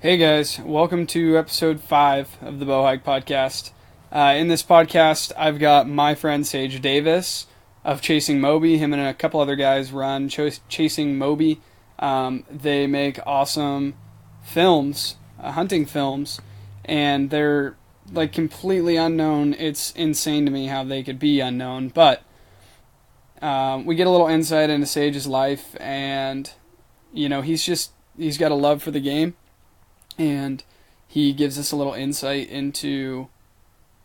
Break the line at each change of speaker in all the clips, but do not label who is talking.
Hey guys, welcome to episode 5 of the Bowhike Podcast. In this podcast, I've got my friend Sage Davis of Chasing Moby. Him and a couple other guys run Chasing Moby. They make awesome films, hunting films, and they're like completely unknown. It's insane to me how they could be unknown, but we get a little insight into Sage's life, and he's got a love for the game. And he gives us a little insight into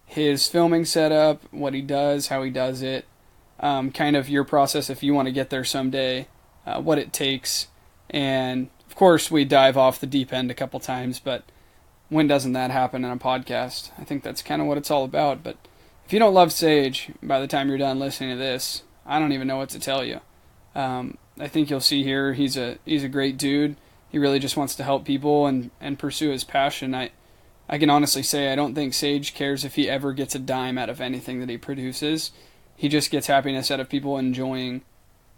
his filming setup, what he does, how he does it, kind of your process if you want to get there someday, what it takes. And, of course, we dive off the deep end a couple times, but when doesn't that happen in a podcast? I think that's kind of what it's all about. But if you don't love Sage by the time you're done listening to this, I don't even know what to tell you. I think you'll see here he's a great dude. He really just wants to help people and pursue his passion. I can honestly say I don't think Sage cares if he ever gets a dime out of anything that he produces. He just gets happiness out of people enjoying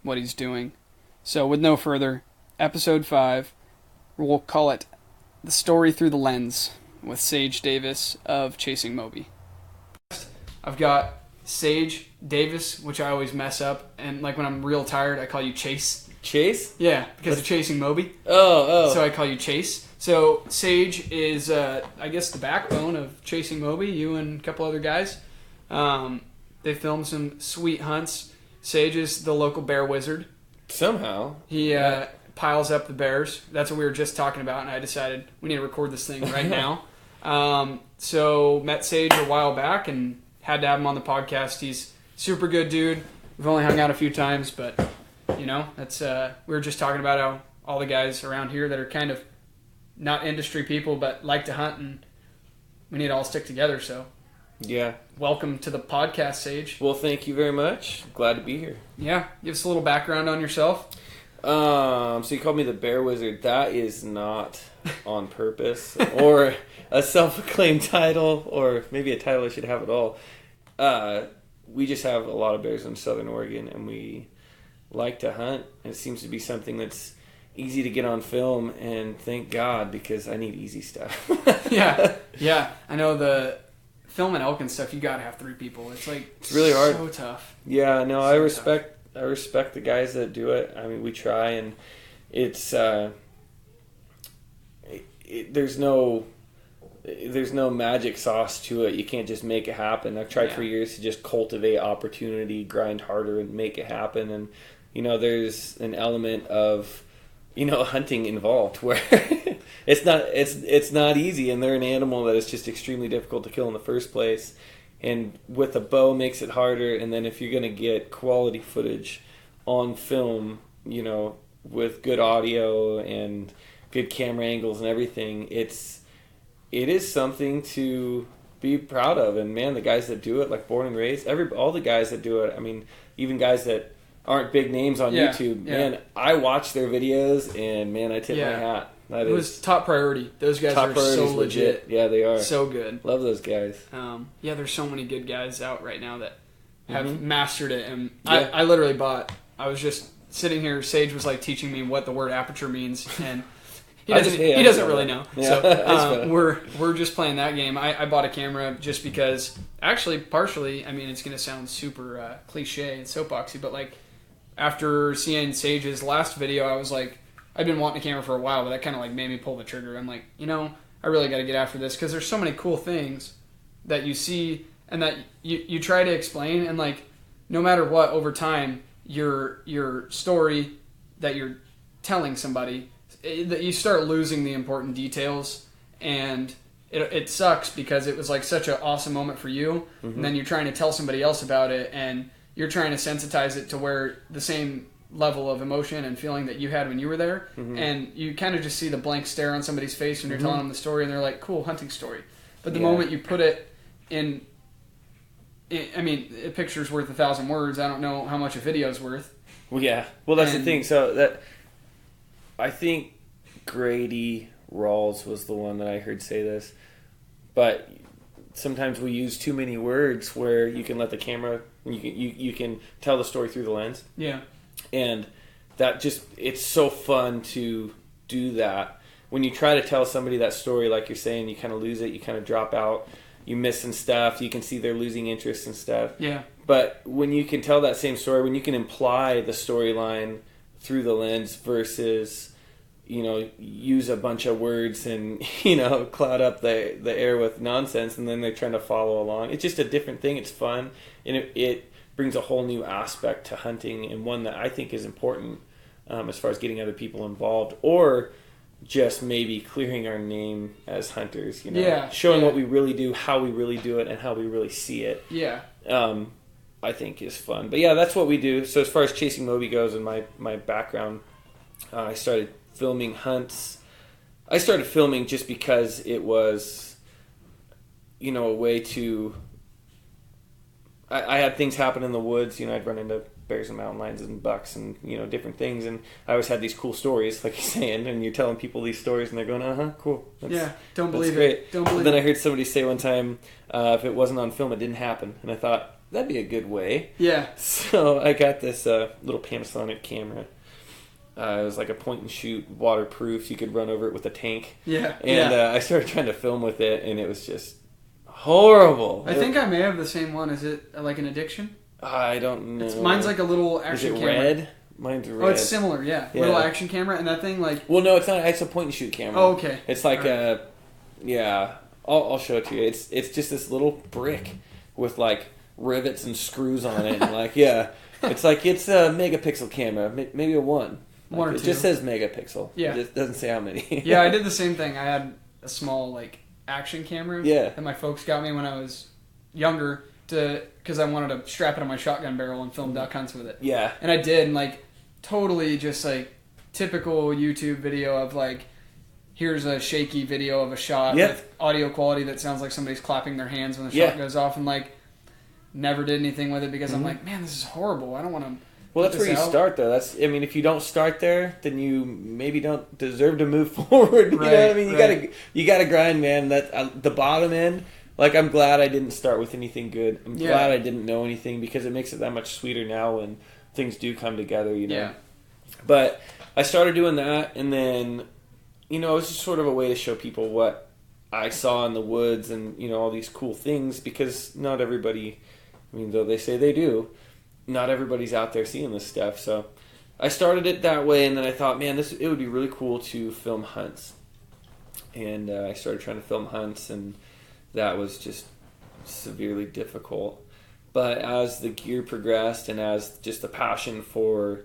what he's doing. So with no further, episode 5, we'll call it The Story Through the Lens with Sage Davis of Chasing Moby. I've got Sage Davis, which I always mess up, and like when I'm real tired, I call you Chase.
Chase?
Yeah, because of Chasing Moby.
Oh.
So I call you Chase. So Sage is, I guess, the backbone of Chasing Moby, you and a couple other guys. They filmed some sweet hunts. Sage is the local bear wizard.
Somehow.
He piles up the bears. That's what we were just talking about, and I decided we need to record this thing right now. So met Sage a while back and had to have him on the podcast. He's super good dude. We've only hung out a few times, but... that's we were just talking about how all the guys around here that are kind of not industry people but like to hunt, and we need to all stick together. So,
yeah.
Welcome to the podcast, Sage.
Well, thank you very much. Glad to be here.
Yeah, give us a little background on yourself.
So you called me the Bear Wizard. That is not on purpose or a self-acclaimed title, or maybe a title I should have at all. We just have a lot of bears in Southern Oregon, and we like to hunt. It seems to be something that's easy to get on film, and thank God, because I need easy stuff.
yeah. I know the film and elk and stuff. You gotta have 3 people. It's
really hard.
So tough.
Yeah, no, I respect the guys that do it. I mean, we try, and it's there's no magic sauce to it. You can't just make it happen. I've tried for years to just cultivate opportunity, grind harder, and make it happen. And there's an element of hunting involved where it's not easy, and they're an animal that is just extremely difficult to kill in the first place. And with a bow makes it harder. And then if you're going to get quality footage on film, with good audio and good camera angles and everything, it is something to be proud of. And man, the guys that do it, like Born and Raised, all the guys that do it, I mean, even guys that aren't big names on YouTube, man, I watch their videos, and man, I tip my hat. It
was top priority. Those guys are so legit.
Yeah, they are.
So good.
Love those guys.
There's so many good guys out right now that have mastered it. And I literally I was just sitting here, Sage was like teaching me what the word aperture means, and he doesn't really know. Yeah, so we're just playing that game. I bought a camera just because, actually, partially, I mean, it's going to sound super cliche and soapboxy, but like after seeing Sage's last video, I was like, I've been wanting a camera for a while, but that kind of like made me pull the trigger. I'm like, I really got to get after this, because there's so many cool things that you see and that you try to explain, and like no matter what, over time, your story that you're telling somebody, that you start losing the important details, and it sucks because it was like such an awesome moment for you, and then you're trying to tell somebody else about it, and you're trying to sensitize it to where the same level of emotion and feeling that you had when you were there, and you kind of just see the blank stare on somebody's face when you're telling them the story, and they're like, cool, hunting story. But the moment you put it in, I mean, a picture's worth 1,000 words. I don't know how much a video's worth.
Well, yeah. Well, that's the thing. So I think Grady Rawls was the one that I heard say this, but sometimes we use too many words where you can let the camera, you can tell the story through the lens.
Yeah.
And that it's so fun to do that when you try to tell somebody that story, like you're saying, you kind of lose it, you kind of drop out, you missing stuff, you can see they're losing interest and stuff.
Yeah.
But when you can tell that same story, when you can imply the storyline through the lens versus, use a bunch of words and, cloud up the air with nonsense, and then they're trying to follow along. It's just a different thing. It's fun, and it brings a whole new aspect to hunting, and one that I think is important as far as getting other people involved, or just maybe clearing our name as hunters, showing what we really do, how we really do it, and how we really see it.
Yeah.
I think is fun. But yeah, that's what we do. So as far as Chasing Moby goes and my background, I started filming hunts. I started filming just because it was, a way to... I had things happen in the woods. I'd run into bears and mountain lions and bucks and, different things. And I always had these cool stories, like you're saying, and you're telling people these stories and they're going, cool.
Don't believe
great.
it. Don't believe
Then
it.
I heard somebody say one time, if it wasn't on film, it didn't happen. And I thought, that'd be a good way.
Yeah.
So I got this little Panasonic camera. It was like a point and shoot, waterproof. You could run over it with a tank.
Yeah.
And I started trying to film with it, and it was just horrible.
I think I may have the same one. Is it like an addiction?
I don't know.
Mine's like a little action camera.
Is it red? Mine's red.
Oh, it's similar, yeah. Little action camera, and that thing like...
Well, no, it's not. It's a point and shoot camera.
Oh, okay.
It's like I'll show it to you. It's just this little brick with like rivets and screws on it, and it's like it's a megapixel camera, maybe a 1.
One or
it
2.
Just says megapixel.
Yeah.
It just doesn't say how many.
Yeah, I did the same thing. I had a small like action camera.
Yeah.
That my folks got me when I was younger because I wanted to strap it on my shotgun barrel and film duck hunts with it.
Yeah.
And I did, and like totally just like typical YouTube video of like, here's a shaky video of a shot with audio quality that sounds like somebody's clapping their hands when the shot goes off, and like never did anything with it because I'm like, man, this is horrible. I don't want to.
Well, that's where you start, though. If you don't start there, then you maybe don't deserve to move forward. You know what I mean? You gotta grind, man. That the bottom end. Like, I'm glad I didn't start with anything good. I'm glad I didn't know anything, because it makes it that much sweeter now when things do come together.
Yeah.
But I started doing that, and then it was just sort of a way to show people what I saw in the woods and all these cool things, because not everybody. I mean, though they say they do. Not everybody's out there seeing this stuff, so I started it that way, and then I thought, man, it would be really cool to film hunts, and I started trying to film hunts, and that was just severely difficult. But as the gear progressed, and as just the passion for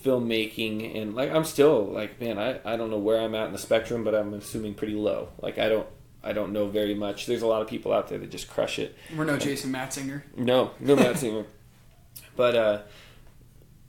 filmmaking, and like I'm still like, man, I don't know where I'm at in the spectrum, but I'm assuming pretty low. Like I don't know very much. There's a lot of people out there that just crush it.
We're no Jason Matzinger.
No Matzinger. But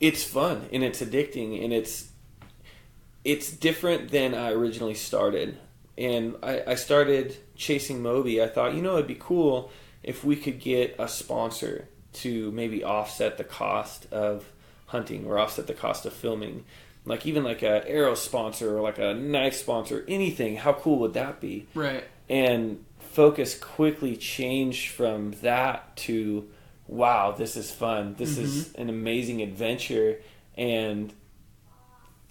it's fun, and it's addicting, and it's different than I originally started. And I started Chasing Moby. I thought, it'd be cool if we could get a sponsor to maybe offset the cost of hunting or offset the cost of filming. Like even like a arrow sponsor or like a knife sponsor, anything. How cool would that be?
Right.
And focus quickly changed from that to, wow, this is fun. This is an amazing adventure. And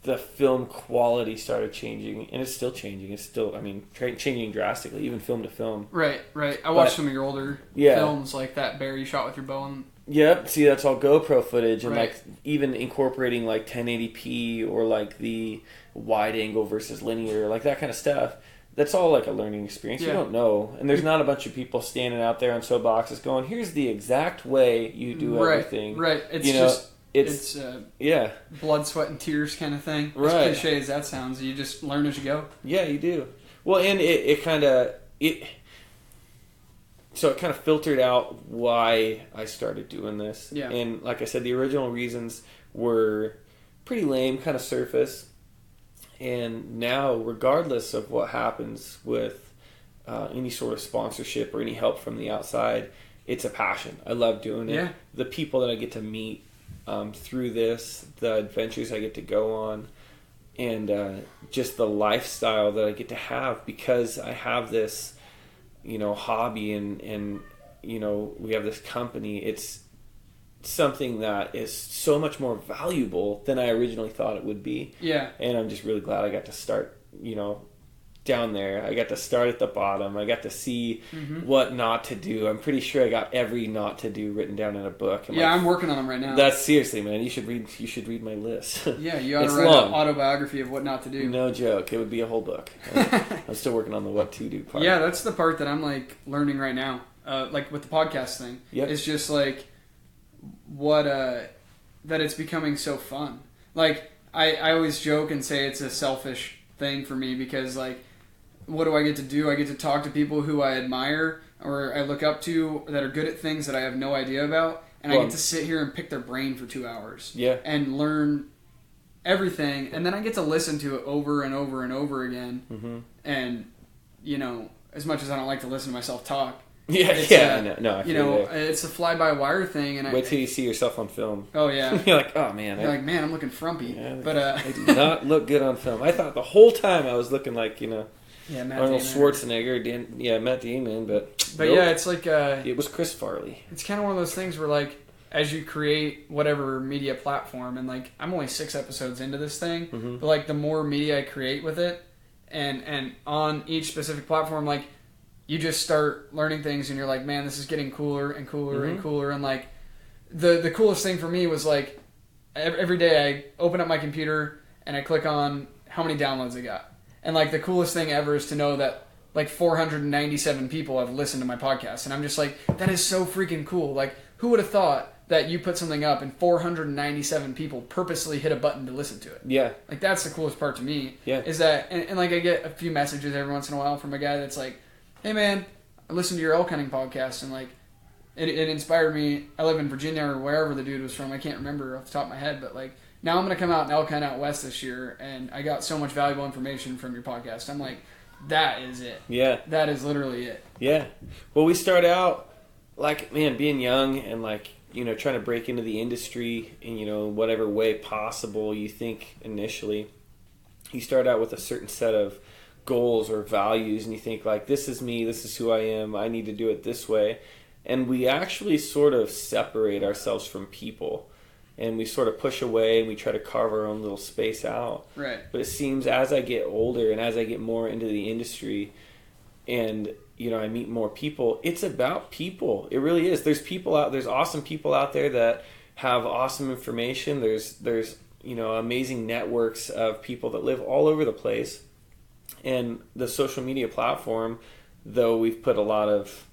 the film quality started changing, and it's still changing. It's still, changing drastically, even film to film.
Right. I watched some of your older films, like that bear you shot with your bow.
Yep. See, that's all GoPro footage, and like even incorporating like 1080p or like the wide angle versus linear, like that kind of stuff. That's all like a learning experience. You don't know. And there's not a bunch of people standing out there on soapboxes going, here's the exact way you do everything.
Right. It's blood, sweat, and tears kind of thing. As cliche as that sounds, you just learn as you go.
Yeah, you do. Well, and it kind of filtered out why I started doing this.
Yeah.
And like I said, the original reasons were pretty lame, kind of surface. And now, regardless of what happens with any sort of sponsorship or any help from the outside, it's a passion. I love doing it.
Yeah.
The people that I get to meet through this, the adventures I get to go on, and just the lifestyle that I get to have because I have this, hobby and we have this company. It's something that is so much more valuable than I originally thought it would be.
Yeah.
And I'm just really glad I got to start, down there. I got to start at the bottom. I got to see what not to do. I'm pretty sure I got every not to do written down in a book.
I'm working on them right now.
That's seriously, man. You should read my list.
Yeah, you ought to write an autobiography of what not to do.
No joke. It would be a whole book. I'm still working on the what to do part.
Yeah, that's the part that I'm like learning right now. Like with the podcast thing. Yep. It's just like what that it's becoming so fun. Like I always joke and say it's a selfish thing for me because like what do I get to do? I get to talk to people who I admire or I look up to that are good at things that I have no idea about, and I get to sit here and pick their brain for 2 hours.
Yeah.
And learn everything, and then I get to listen to it over and over and over again. Mm-hmm. And you know, as much as I don't like to listen to myself talk, it's a fly-by-wire thing. And
wait till you see yourself on film.
Oh yeah,
you're like, oh man,
man, I'm looking frumpy. Yeah, but
I do not look good on film. I thought the whole time I was looking like Arnold Schwarzenegger, Matt Damon, but nope.
Yeah, it's like
it was Chris Farley.
It's kind of one of those things where like as you create whatever media platform, and like I'm only 6 episodes into this thing, but like the more media I create with it, and on each specific platform, like you just start learning things, and you're like, man, this is getting cooler and cooler and cooler, and like the coolest thing for me was like every day I open up my computer and I click on how many downloads I got. And, like, the coolest thing ever is to know that, like, 497 people have listened to my podcast. And I'm just like, that is so freaking cool. Like, who would have thought that you put something up and 497 people purposely hit a button to listen to it?
Yeah.
Like, that's the coolest part to me.
Yeah.
Is that, and like, I get a few messages every once in a while from a guy that's like, hey, man, I listened to your elk hunting podcast, and, like, it inspired me. I live in Virginia or wherever the dude was from. I can't remember off the top of my head, but, like, now I'm going to come out and elk hunt out west this year, and I got so much valuable information from your podcast. I'm like, that is it.
Yeah.
That is literally it.
Yeah. Well, we start out, like, man, being young and, like, trying to break into the industry in, whatever way possible you think initially. You start out with a certain set of goals or values, and you think, like, this is me, this is who I am, I need to do it this way. And we actually sort of separate ourselves from people. And we sort of push away and we try to carve our own little space out.
Right.
But it seems as I get older and as I get more into the industry and, I meet more people, it's about people. It really is. There's awesome people out there that have awesome information. There's amazing networks of people that live all over the place. And the social media platform, though we've put a lot of,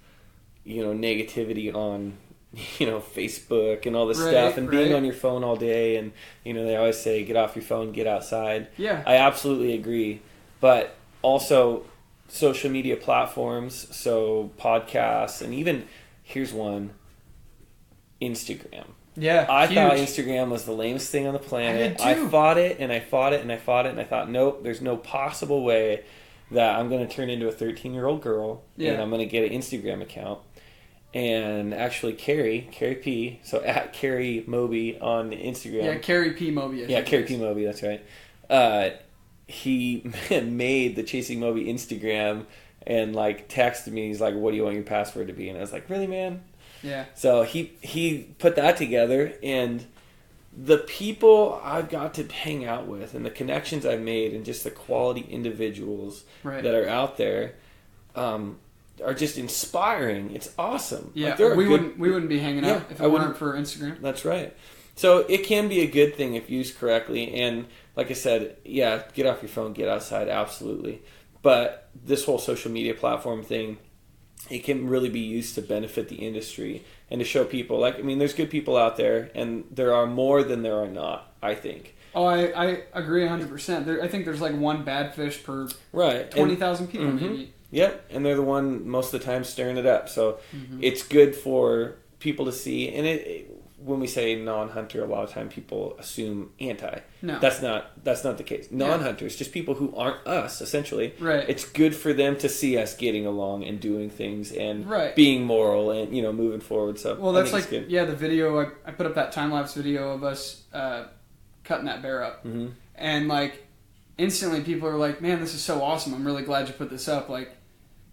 negativity on Facebook and all this stuff, and being on your phone all day, and they always say get off your phone, get outside.
Yeah,
I absolutely agree. But also social media platforms, so podcasts, and even here's one, Instagram.
Yeah,
I thought Instagram was the lamest thing on the planet. I fought it and I fought it and I fought it, and I thought, nope, there's no possible way that I'm going to turn into a 13-year-old girl and I'm going to get an Instagram account. And actually, Carrie P, so at Carrie Moby on Instagram.
Yeah, Carrie P. Moby.
Carrie P. Moby, that's right. He made the Chasing Moby Instagram and, like, texted me. He's like, what do you want your password to be? And I was like, really, man?
Yeah.
So he put that together, and the people I've got to hang out with and the connections I've made and just the quality individuals that are out there, are just inspiring. It's awesome.
Yeah, like we wouldn't be hanging out if it weren't for Instagram.
That's right. So it can be a good thing if used correctly. And like I said, yeah, get off your phone, get outside, absolutely. But this whole social media platform thing, it can really be used to benefit the industry and to show people, like, I mean, there's good people out there, and there are more than there are not, I think.
Oh, I agree 100%. I think there's like one bad fish per 20,000 people, maybe.
Yep, and they're the one most of the time stirring it up. So it's good for people to see. And when we say non-hunter, a lot of time people assume anti.
No,
that's not the case. Non-hunters, just people who aren't us, essentially.
Right.
It's good for them to see us getting along and doing things and being moral and moving forward. So
that's like the video I put up, that time lapse video of us cutting that bear up, and like instantly people are like, "Man, this is so awesome! I'm really glad you put this up." Like,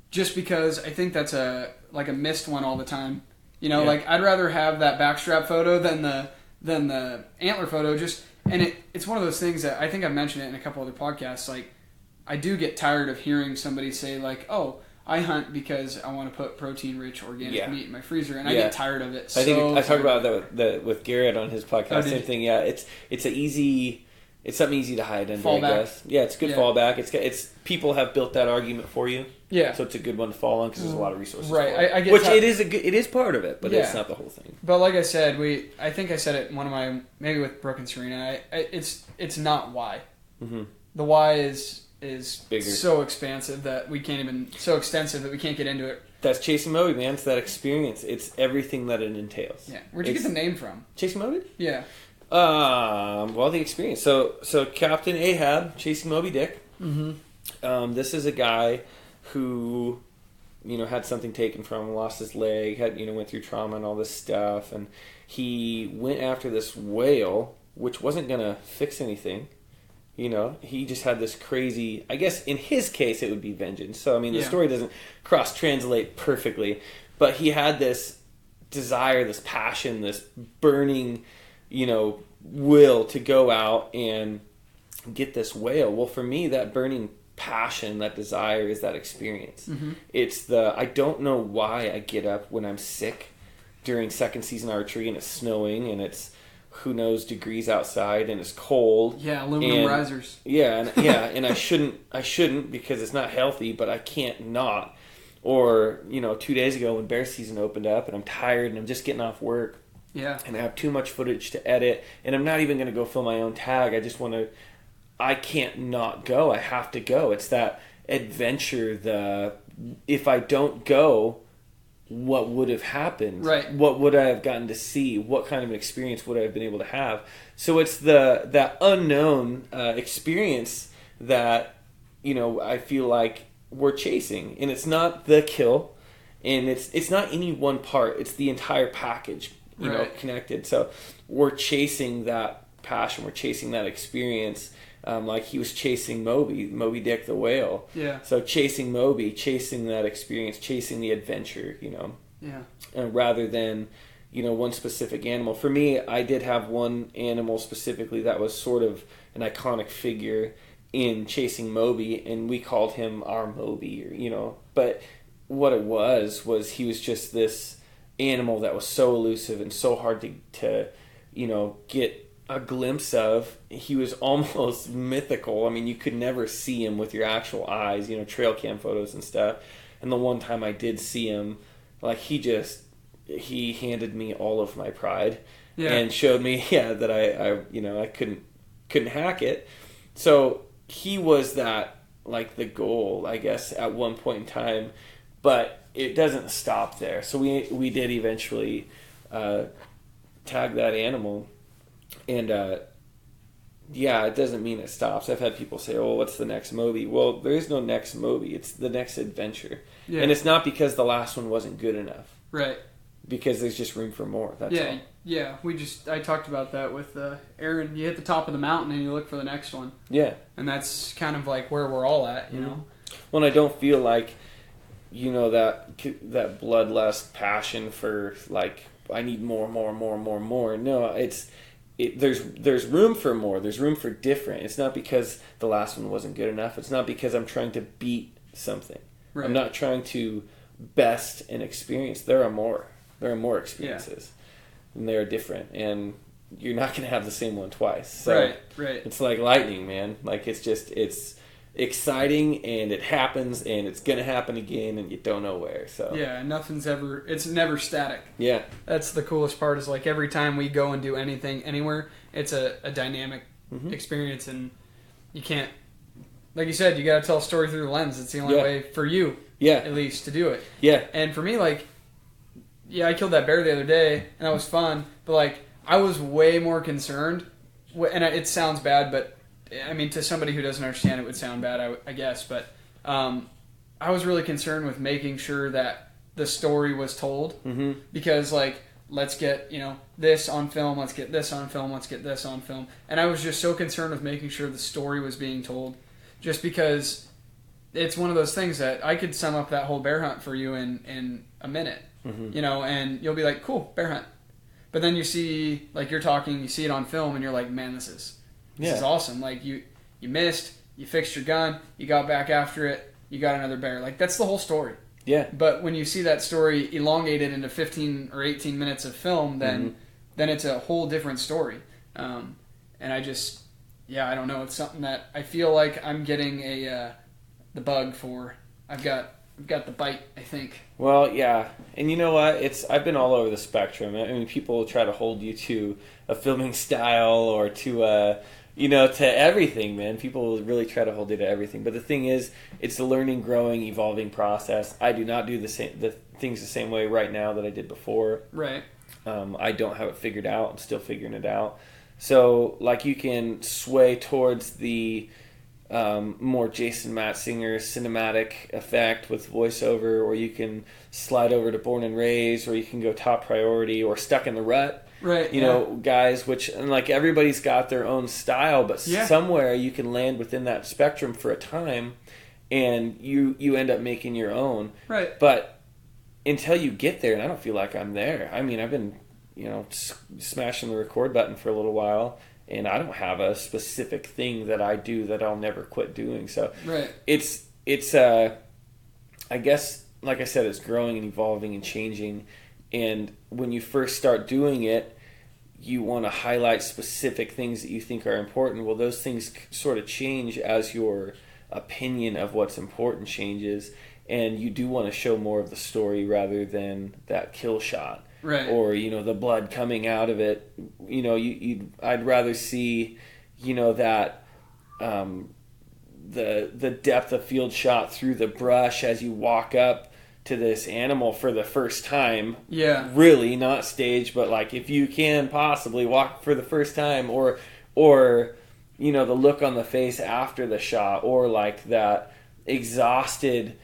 just because I think that's a missed one all the time. Like I'd rather have that backstrap photo than the antler photo. And it's one of those things that I think I've mentioned it in a couple other podcasts. Like I do get tired of hearing somebody say like, "Oh, I hunt because I want to put protein-rich organic meat in my freezer," and I get tired of it.
I think I talked about that with Garrett on his podcast. Same thing. Yeah, it's something easy to hide under.
Fallback.
I guess. Yeah, it's a good fallback. It's people have built that argument for you.
Yeah.
So it's a good one to fall on because there's a lot of resources.
Right.
For it.
I get
which it is part of it, but it's not the whole thing.
But like I said, I think I said it in one of my, maybe with Brooke and Serena. It's not why. Mm-hmm. The why is bigger. So expansive that we can't even, so extensive that we can't get into it.
That's Chasing Moby, man. It's that experience. It's everything that it entails.
Yeah. Where'd you get the name from?
Chasing Moby?
Yeah.
Well, the experience. So Captain Ahab, Chasing Moby Dick. Mm-hmm. This is a guy who, had something taken from him, lost his leg, went through trauma and all this stuff, and he went after this whale, which wasn't gonna fix anything. He just had this crazy, I guess in his case it would be vengeance. So, the story doesn't cross-translate perfectly, but he had this desire, this passion, this burning, will to go out and get this whale. Well, for me, that burning passion, that desire is that experience. Mm-hmm. It's I don't know why I get up when I'm sick during second season archery and it's snowing and it's who knows degrees outside and it's cold.
Yeah, aluminum risers.
Yeah, and I shouldn't because it's not healthy, but I can't not. Or, 2 days ago when bear season opened up and I'm tired and I'm just getting off work.
Yeah. And
I have too much footage to edit and I'm not even going to go film my own tag. I can't not go. I have to go. It's that adventure, if I don't go, what would have happened?
Right.
What would I have gotten to see? What kind of an experience would I have been able to have? So it's that unknown experience that, I feel like we're chasing. And it's not the kill. And it's not any one part. It's the entire package, connected. So we're chasing that passion. We're chasing that experience. Like he was chasing Moby Dick the whale.
Yeah.
So chasing Moby, chasing that experience, chasing the adventure,
Yeah.
Rather than, one specific animal. For me, I did have one animal specifically that was sort of an iconic figure in Chasing Moby, and we called him our Moby, But what it was he was just this animal that was so elusive and so hard to get a glimpse of. He was almost mythical. You could never see him with your actual eyes, trail cam photos and stuff. And the one time I did see him, like he handed me all of my pride and showed me, that I couldn't hack it. So he was that, like the goal, I guess, at one point in time, but it doesn't stop there. So we did eventually tag that animal. And, it doesn't mean it stops. I've had people say, oh, what's the next Moby? Well, there is no next Moby. It's the next adventure. Yeah. And it's not because the last one wasn't good enough.
Right.
Because there's just room for more. That's all.
Yeah. I talked about that with Aaron. You hit the top of the mountain and you look for the next one.
Yeah.
And that's kind of like where we're all at, you know?
Well, and I don't feel like, that bloodlust passion for, like, I need more. No, there's room for more. There's room for different. It's not because the last one wasn't good enough. It's not because I'm trying to beat something. Right. I'm not trying to best an experience. There are more. There are more experiences. Yeah. And they are different. And you're not going to have the same one twice. So
right.
It's like lightning, man. Like it's exciting and it happens and it's going to happen again and you don't know where. So
yeah, it's never static.
Yeah.
That's the coolest part is like every time we go and do anything anywhere, it's a dynamic experience and you can't, like you said, you got to tell a story through the lens. It's the only way for you, at least, to do it.
Yeah.
And for me, like, I killed that bear the other day and that was fun, but like I was way more concerned, and it sounds bad, but to somebody who doesn't understand it would sound bad, I guess, but I was really concerned with making sure that the story was told because, like, let's get, this on film, let's get this on film, let's get this on film. And I was just so concerned with making sure the story was being told just because it's one of those things that I could sum up that whole bear hunt for you in a minute, and you'll be like, cool, bear hunt. But then you see, like you're talking, you see it on film and you're like, man, this is awesome. Like you missed, you fixed your gun, you got back after it, you got another bear. Like, that's the whole story.
Yeah.
But when you see that story elongated into 15 or 18 minutes of film, then it's a whole different story. And I just, I don't know. It's something that I feel like I'm getting the bug for. I've got the bite, I think.
Well, yeah. And you know what? I've been all over the spectrum. I mean, people try to hold you to a filming style or to to everything, man. People really try to hold you to everything. But the thing is, it's a learning, growing, evolving process. I do not do the things the same way right now that I did before.
Right.
I don't have it figured out. I'm still figuring it out. So, like, you can sway towards the more Jason Matzinger cinematic effect with voiceover, or you can slide over to Born and Raised, or you can go Top Priority, or Stuck in the Rut.
Right,
you know, guys, and like everybody's got their own style, but somewhere you can land within that spectrum for a time, and you end up making your own.
Right.
But until you get there, and I don't feel like I'm there. I mean, I've been, smashing the record button for a little while, and I don't have a specific thing that I do that I'll never quit doing. So it's I guess, like I said, it's growing and evolving and changing. And when you first start doing it, you want to highlight specific things that you think are important. Well, those things sort of change as your opinion of what's important changes, and you do want to show more of the story rather than that kill shot.
Right.
Or, the blood coming out of it. I'd rather see, that the depth of field shot through the brush as you walk up to this animal for the first time.
Yeah.
Really, not staged, but like if you can possibly walk for the first time, or the look on the face after the shot, or like that exhausted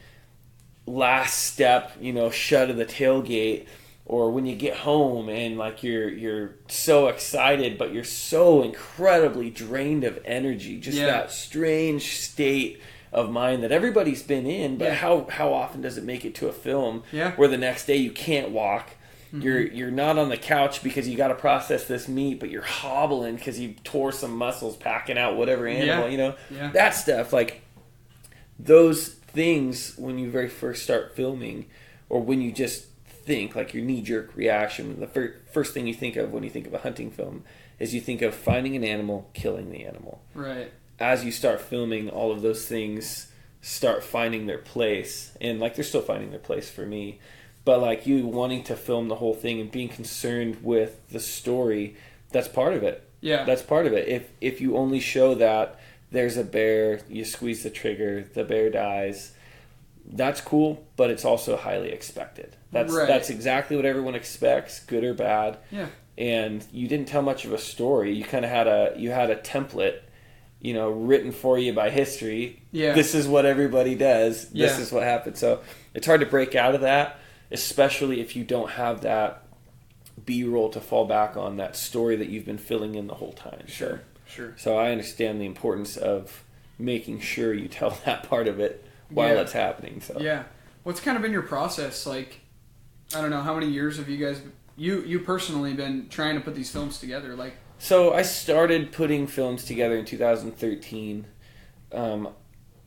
last step, shut of the tailgate, or when you get home and like you're so excited but you're so incredibly drained of energy, just that strange state of mind that everybody's been in, but how often does it make it to a film where the next day you can't walk? You're not on the couch because you got to process this meat, but you're hobbling because you tore some muscles packing out whatever animal, that stuff. Like those things, when you very first start filming, or when you just think, like your knee-jerk reaction, the first thing you think of when you think of a hunting film is you think of finding an animal, killing the animal.
Right.
As you start filming, all of those things start finding their place, and like they're still finding their place for me, but like you wanting to film the whole thing and being concerned with the story, that's part of it. That's part of it. If you only show that there's a bear, you squeeze the trigger, the bear dies, that's cool, but it's also highly expected. That's exactly what everyone expects, good or bad. And you didn't tell much of a story. You kind of had a template, written for you by history. This is what everybody does. This is what happened. So it's hard to break out of that, especially if you don't have that B-roll to fall back on, that story that you've been filling in the whole time.
Sure.
So I understand the importance of making sure you tell that part of it while it's happening. So
what's kind of been your process? Like, I don't know, how many years have you guys, you personally, been trying to put these films together? Like,
so I started putting films together in 2013.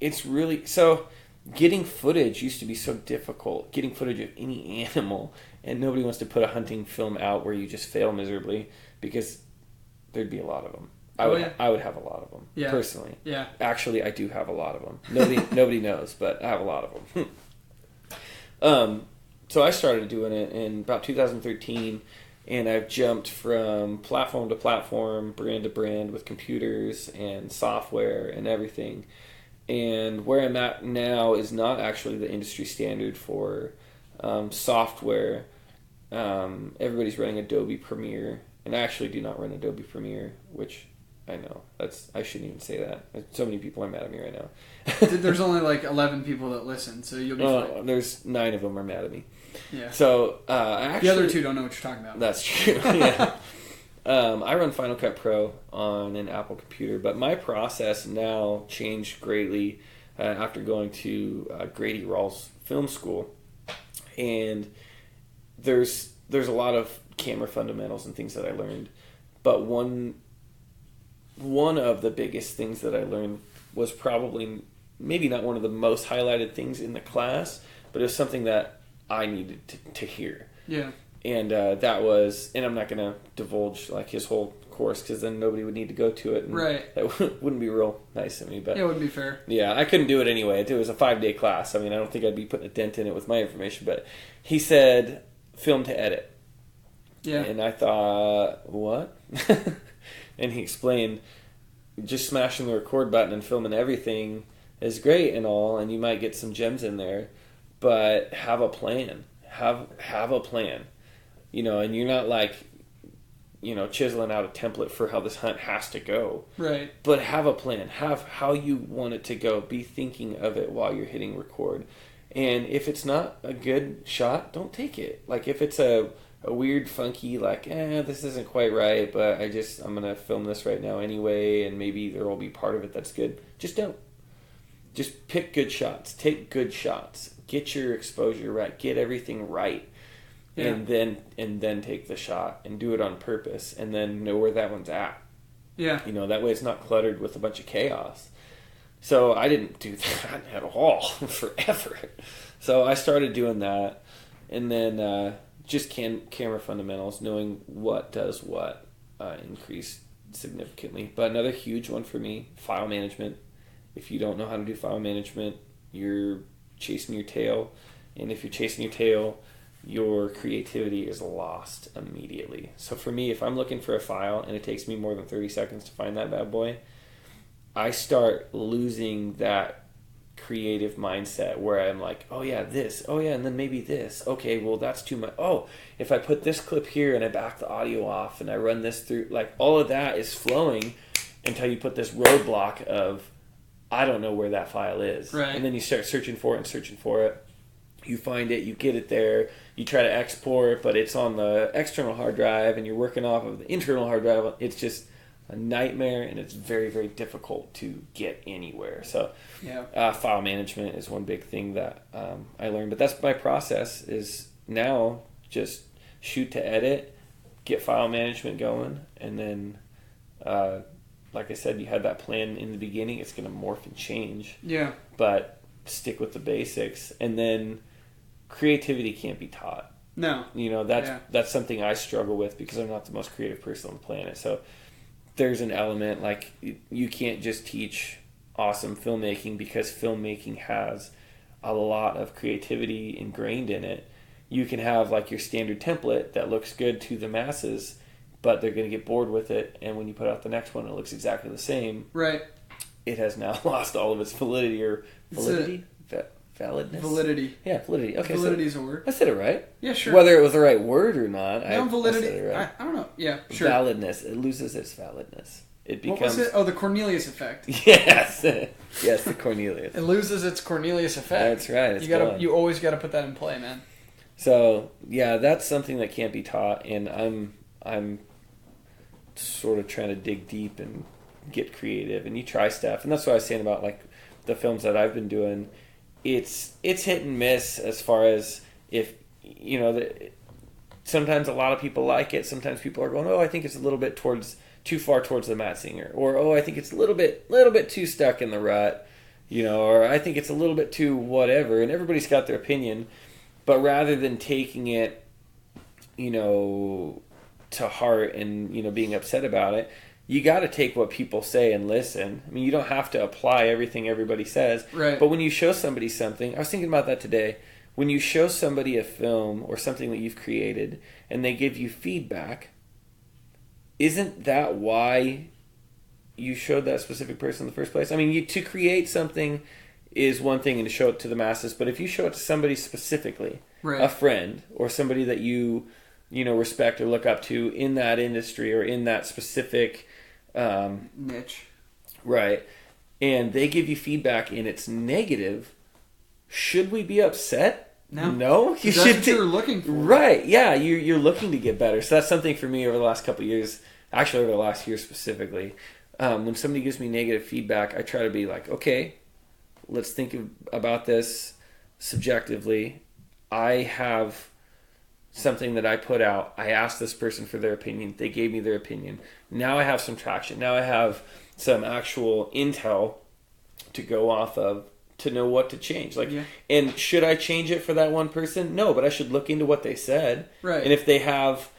It's really, so getting footage used to be so difficult. Getting footage of any animal, and nobody wants to put a hunting film out where you just fail miserably, because there'd be a lot of them. I would have a lot of them, personally. Actually, I do have a lot of them. Nobody knows, but I have a lot of them. So I started doing it in about 2013, and I've jumped from platform to platform, brand to brand, with computers and software and everything. And where I'm at now is not actually the industry standard for software. Everybody's running Adobe Premiere, and I actually do not run Adobe Premiere, which I know I shouldn't even say that. So many people are mad at me right now.
There's only like 11 people that listen, so you'll be fine.
There's 9 of them are mad at me.
Yeah.
So actually,
the other 2 don't know what you're talking about.
That's true. Yeah. I run Final Cut Pro on an Apple computer, but my process now changed greatly after going to Grady Rawls Film School, and there's a lot of camera fundamentals and things that I learned, but one of the biggest things that I learned was probably maybe not one of the most highlighted things in the class, but it was something that I needed to hear.
Yeah.
And that was, and I'm not going to divulge like his whole course because then nobody would need to go to it. And
right.
That wouldn't be real nice of me. But
yeah, it wouldn't be fair.
Yeah, I couldn't do it anyway. It was a 5-day class. I mean, I don't think I'd be putting a dent in it with my information. But he said, film to edit.
Yeah.
And I thought, what? And he explained, just smashing the record button and filming everything is great and all, and you might get some gems in there, but have a plan. Have a plan. You know, and you're not like, you know, chiseling out a template for how this hunt has to go.
Right.
But have a plan. Have how you want it to go. Be thinking of it while you're hitting record. And if it's not a good shot, don't take it. Like if it's a weird, funky, like, this isn't quite right, but I'm going to film this right now anyway, and maybe there will be part of it that's good. Just don't. Just pick good shots. Take good shots. Get your exposure right. Get everything right. Yeah. And then take the shot and do it on purpose and then know where that one's at.
Yeah.
You know, that way it's not cluttered with a bunch of chaos. So I didn't do that at all forever. So I started doing that, and then just camera fundamentals, knowing what does what, increased significantly. But another huge one for me, file management. If you don't know how to do file management, you're chasing your tail. And if you're chasing your tail, your creativity is lost immediately. So for me, if I'm looking for a file and it takes me more than 30 seconds to find that bad boy, I start losing that creative mindset where I'm like, oh yeah, this, oh yeah, and then maybe this. Okay, well that's too much. Oh, if I put this clip here and I back the audio off and I run this through, like all of that is flowing until you put this roadblock of, I don't know where that file is.
Right.
And then you start searching for it. You find it, you get it there, you try to export, but it's on the external hard drive and you're working off of the internal hard drive. It's just a nightmare, and it's very, very difficult to get anywhere. So file management is one big thing that I learned. But that's my process is now just shoot to edit, get file management going, and then like I said, you had that plan in the beginning. It's going to morph and change.
Yeah.
But stick with the basics, and then creativity can't be taught.
No.
You know, that's something I struggle with because I'm not the most creative person on the planet. So there's an element like you can't just teach awesome filmmaking because filmmaking has a lot of creativity ingrained in it. You can have like your standard template that looks good to the masses, but they're going to get bored with it, and when you put out the next one, it looks exactly the same.
Right.
It has now lost all of its validity or validity. Validness?
Validity.
Yeah, validity. Okay,
validity is a word.
I said it right.
Yeah, sure.
Whether it was the right word or not,
validity.
I said it right.
I don't know. Yeah, sure.
Validness. It loses its validness. It becomes.
What was it? Oh, the Cornelius effect.
Yes, yes, the Cornelius.
It loses its Cornelius effect.
That's right.
You always got to put that in play, man.
So yeah, that's something that can't be taught, and I'm sort of trying to dig deep and get creative, and you try stuff, and that's what I was saying about like the films that I've been doing. It's hit and miss as far as if you know sometimes a lot of people like it. Sometimes people are going, oh, I think it's a little bit too far towards the Matt Singer, or oh, I think it's a little bit too stuck in the rut, you know, or I think it's a little bit too whatever. And everybody's got their opinion, but rather than taking it, you know, to heart and you know being upset about it, you got to take what people say and listen. I mean, you don't have to apply everything everybody says.
Right.
But when you show somebody something, I was thinking about that today. When you show somebody a film or something that you've created and they give you feedback, isn't that why you showed that specific person in the first place? I mean, to create something is one thing and to show it to the masses, but if you show it to somebody specifically,
right.
a friend or somebody that you know, respect or look up to in that industry or in that specific
niche.
Right. And they give you feedback and it's negative. Should we be upset? No. You
that's what you're looking for.
Right. Yeah. You're looking to get better. So that's something for me over the last couple of years, actually over the last year specifically. When somebody gives me negative feedback, I try to be like, okay, let's think about this subjectively. I have something that I put out. I asked this person for their opinion. They gave me their opinion. Now I have some traction. Now I have some actual intel to go off of to know what to change. Like, and should I change it for that one person? No, but I should look into what they said.
Right.
And if they have,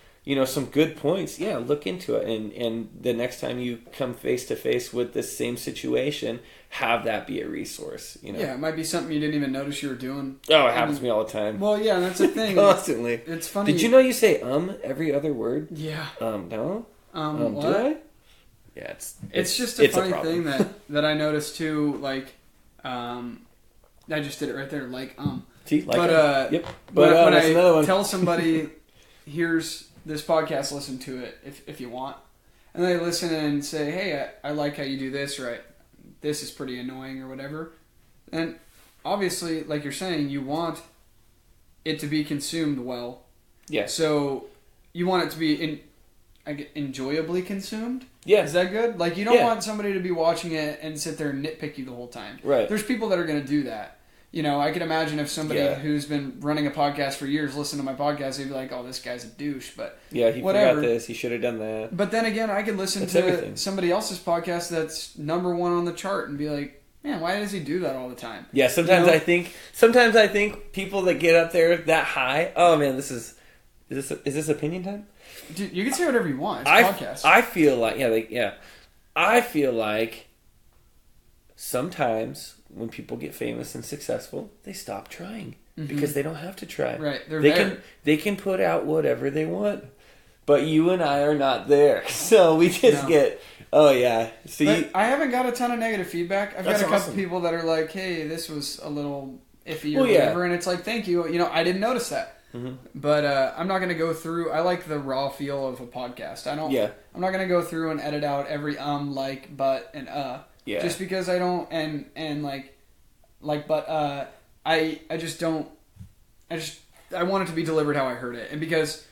some good points, look into it. And the next time you come face to face with this same situation, have that be a resource.
Yeah, it might be something you didn't even notice you were doing.
Oh, it happens to me all the time.
Well, yeah, that's the thing.
Constantly.
It's funny.
Did you know you say every other word?
Yeah.
No?
What?
Do I? Yeah,
it's just a funny thing that I noticed too, like, I just did it right there, like,
See, like
but,
But
when
I
tell somebody, here's this podcast, listen to it if you want. And they listen and say, hey, I like how you do this, right? This is pretty annoying or whatever. And obviously, like you're saying, you want it to be consumed well.
Yeah.
So you want it to be enjoyably consumed.
Yeah.
Is that good? Like, you don't want somebody to be watching it and sit there and nitpick you the whole time.
Right.
There's people that are going to do that. I can imagine if somebody who's been running a podcast for years listened to my podcast, they'd be like, oh, this guy's a douche. But
he
whatever.
forgot this. He should have done that.
But then again, I could listen to somebody else's podcast that's number one on the chart and be like, man, why does he do that all the time?
Yeah, sometimes I think people that get up there that high, oh man, is this opinion time?
Dude, you can say whatever you want. It's a podcast.
I feel like I feel like sometimes when people get famous and successful, they stop trying because they don't have to try.
Right,
they can put out whatever they want. But you and I are not there, so we just get. Oh yeah,
I haven't got a ton of negative feedback. I've got a couple people that are like, "Hey, this was a little iffy or whatever," and it's like, "Thank you." I didn't notice that. Mm-hmm. But I'm not going to go through. I like the raw feel of a podcast. I'm not going to go through and edit out every like, but, and
Yeah.
Just because I don't and but I just don't. I want it to be delivered how I heard it, and because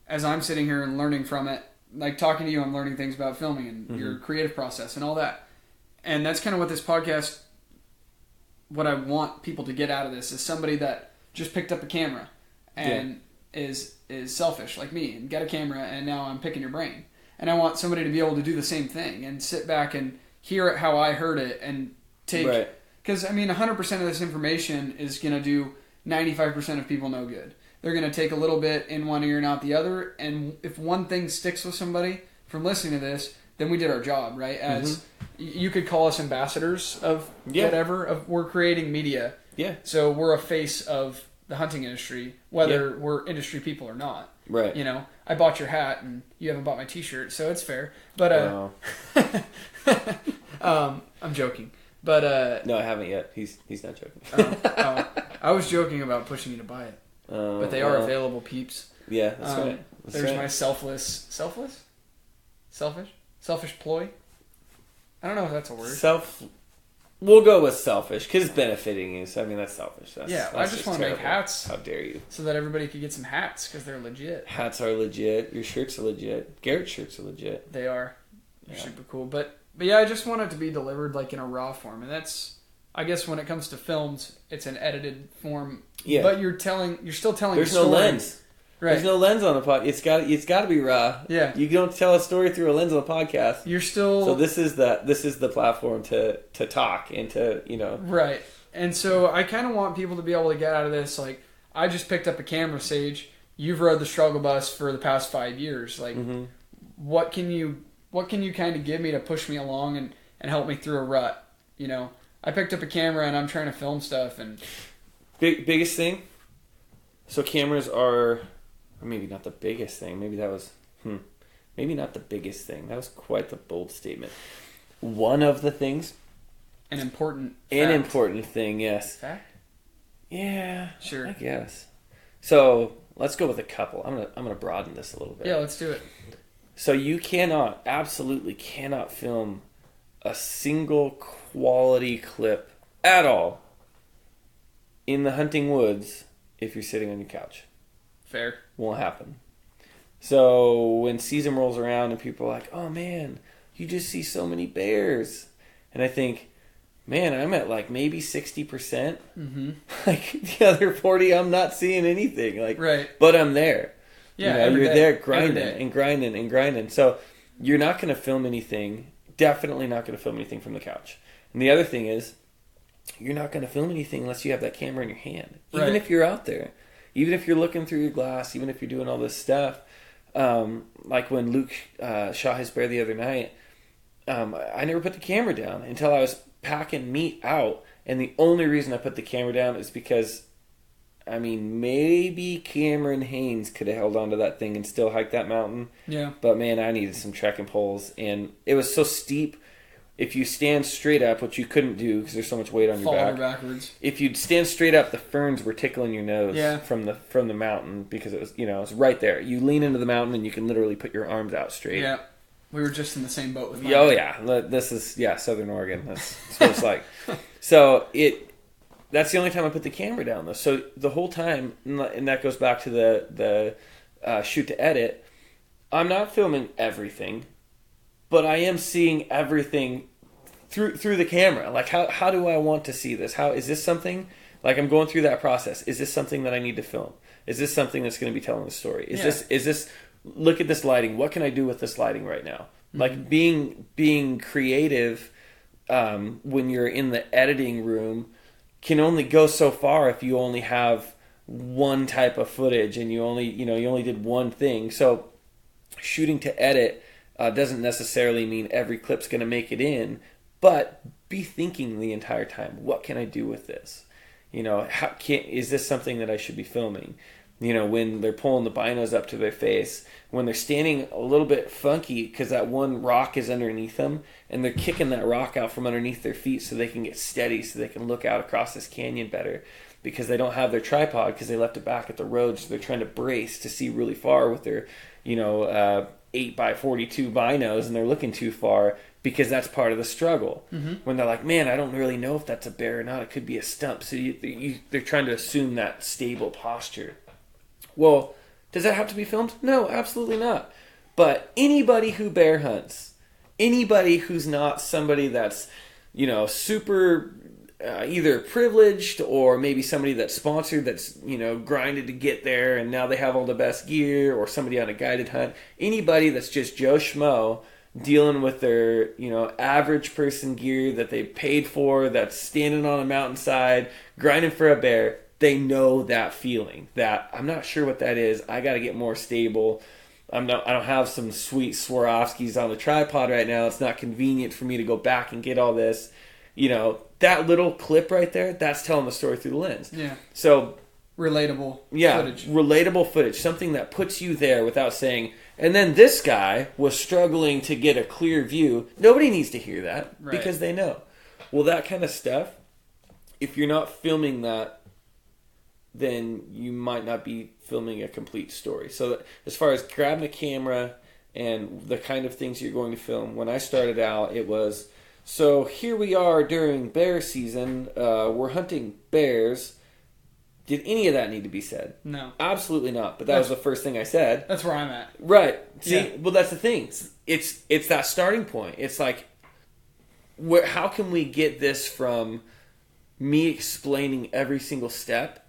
as I'm sitting here and learning from it, like talking to you, I'm learning things about filming and your creative process and all that. And that's kind of what this podcast. What I want people to get out of this is somebody that just picked up a camera. And is selfish like me and got a camera and now I'm picking your brain. And I want somebody to be able to do the same thing and sit back and hear it how I heard it and take...
Right.
Because, 100% of this information is going to do 95% of people no good. They're going to take a little bit in one ear and out the other. And if one thing sticks with somebody from listening to this, then we did our job, right? As you could call us ambassadors of whatever. We're creating media. Yeah. So we're a face of the hunting industry, whether we're industry people or not.
Right.
I bought your hat and you haven't bought my t-shirt, so it's fair. But I'm joking. But
no, I haven't yet. He's not joking.
I was joking about pushing you to buy it. But they are available, peeps.
Yeah, that's right.
There's my selfish ploy. I don't know if that's a word. We'll go with selfish because it's benefiting you. So that's selfish. I just want to make hats.
How dare you?
So that everybody could get some hats because they're legit.
Hats are legit. Your shirts are legit. Garrett's shirts are legit.
They are. They're super cool. But yeah, I just want it to be delivered like in a raw form, and that's. I guess when it comes to films, it's an edited form. Yeah. But you're still telling.
There's
the story.
No lens. Right. There's no lens on a pod. It's got to be raw. Yeah. You don't tell a story through a lens on a podcast.
You're still.
So this is the platform to talk and to
Right. And so I kind of want people to be able to get out of this. Like, I just picked up a camera, Sage. You've rode the struggle bus for the past 5 years. Like, what can you kind of give me to push me along and help me through a rut? I picked up a camera and I'm trying to film stuff and.
Biggest thing. So cameras are. Or maybe not the biggest thing. Maybe that was... Maybe not the biggest thing. That was quite the bold statement. One of the things...
An important
thing, yes.
Fact?
Yeah.
Sure.
I guess. So, let's go with a couple. I'm gonna broaden this a little bit.
Yeah, let's do it.
So you absolutely cannot film a single quality clip at all in the hunting woods if you're sitting on your couch.
Fair.
Won't happen. So when season rolls around and people are like, oh man, you just see so many bears. And I think, man, I'm at like maybe 60%. Mm-hmm. Like the other 40, I'm not seeing anything. Like,
right.
But I'm there.
Yeah,
you're there grinding. So you're not going to film anything. Definitely not going to film anything from the couch. And the other thing is, you're not going to film anything unless you have that camera in your hand. Even
Right.
if you're out there, even if you're looking through your glass, even if you're doing all this stuff. Like when Luke shot his bear the other night, I never put the camera down until I was packing meat out. And the only reason I put the camera down is because, I mean, maybe Cameron Haynes could have held onto that thing and still hiked that mountain.
Yeah.
But man, I needed some trekking poles, and it was so steep. If you stand straight up, which you couldn't do because there's so much weight on your back.
Backwards.
If you'd stand straight up, the ferns were tickling your nose
Yeah.
from the mountain because it was, it was right there. You lean into the mountain and you can literally put your arms out straight.
Yeah. We were just in the same boat with mine.
Oh yeah, this is Southern Oregon. That's what it's like. So that's the only time I put the camera down though. So the whole time, and that goes back to the shoot to edit. I'm not filming everything, but I am seeing everything through the camera. Like how do I want to see this? How is this something? Like I'm going through that process. Is this something that I need to film? Is this something that's going to be telling the story? Is this look at this lighting. What can I do with this lighting right now? Mm-hmm. Like being creative when you're in the editing room can only go so far if you only have one type of footage and you only did one thing. So shooting to edit doesn't necessarily mean every clip's going to make it in, but be thinking the entire time, what can I do with this? Is this something that I should be filming? When they're pulling the binos up to their face, when they're standing a little bit funky because that one rock is underneath them, and they're kicking that rock out from underneath their feet so they can get steady, so they can look out across this canyon better, because they don't have their tripod because they left it back at the road, so they're trying to brace to see really far with their 8x42 binos, and they're looking too far because that's part of the struggle. Mm-hmm. When they're like, man, I don't really know if that's a bear or not, it could be a stump. So they're trying to assume that stable posture. Well, does that have to be filmed? No, absolutely not. But anybody who bear hunts, anybody who's not somebody that's, super either privileged or maybe somebody that's sponsored that's, grinded to get there and now they have all the best gear, or somebody on a guided hunt, anybody that's just Joe Schmo dealing with their, average person gear that they paid for, that's standing on a mountainside, grinding for a bear, they know that feeling that I'm not sure what that is. I got to get more stable. I don't have some sweet Swarovskis on the tripod right now. It's not convenient for me to go back and get all this. That little clip right there, that's telling the story through the lens.
Yeah.
So
relatable footage.
Relatable footage. Something that puts you there without saying, and then this guy was struggling to get a clear view. Nobody needs to hear that because they know. Well, that kind of stuff, if you're not filming that, then you might not be filming a complete story. So as far as grabbing a camera and the kind of things you're going to film, when I started out, it was, so here we are during bear season. We're hunting bears. Did any of that need to be said?
No. Absolutely
not. But that was the first thing I said.
That's where I'm at.
Right. See, well, that's the thing. It's that starting point. It's like, how can we get this from me explaining every single step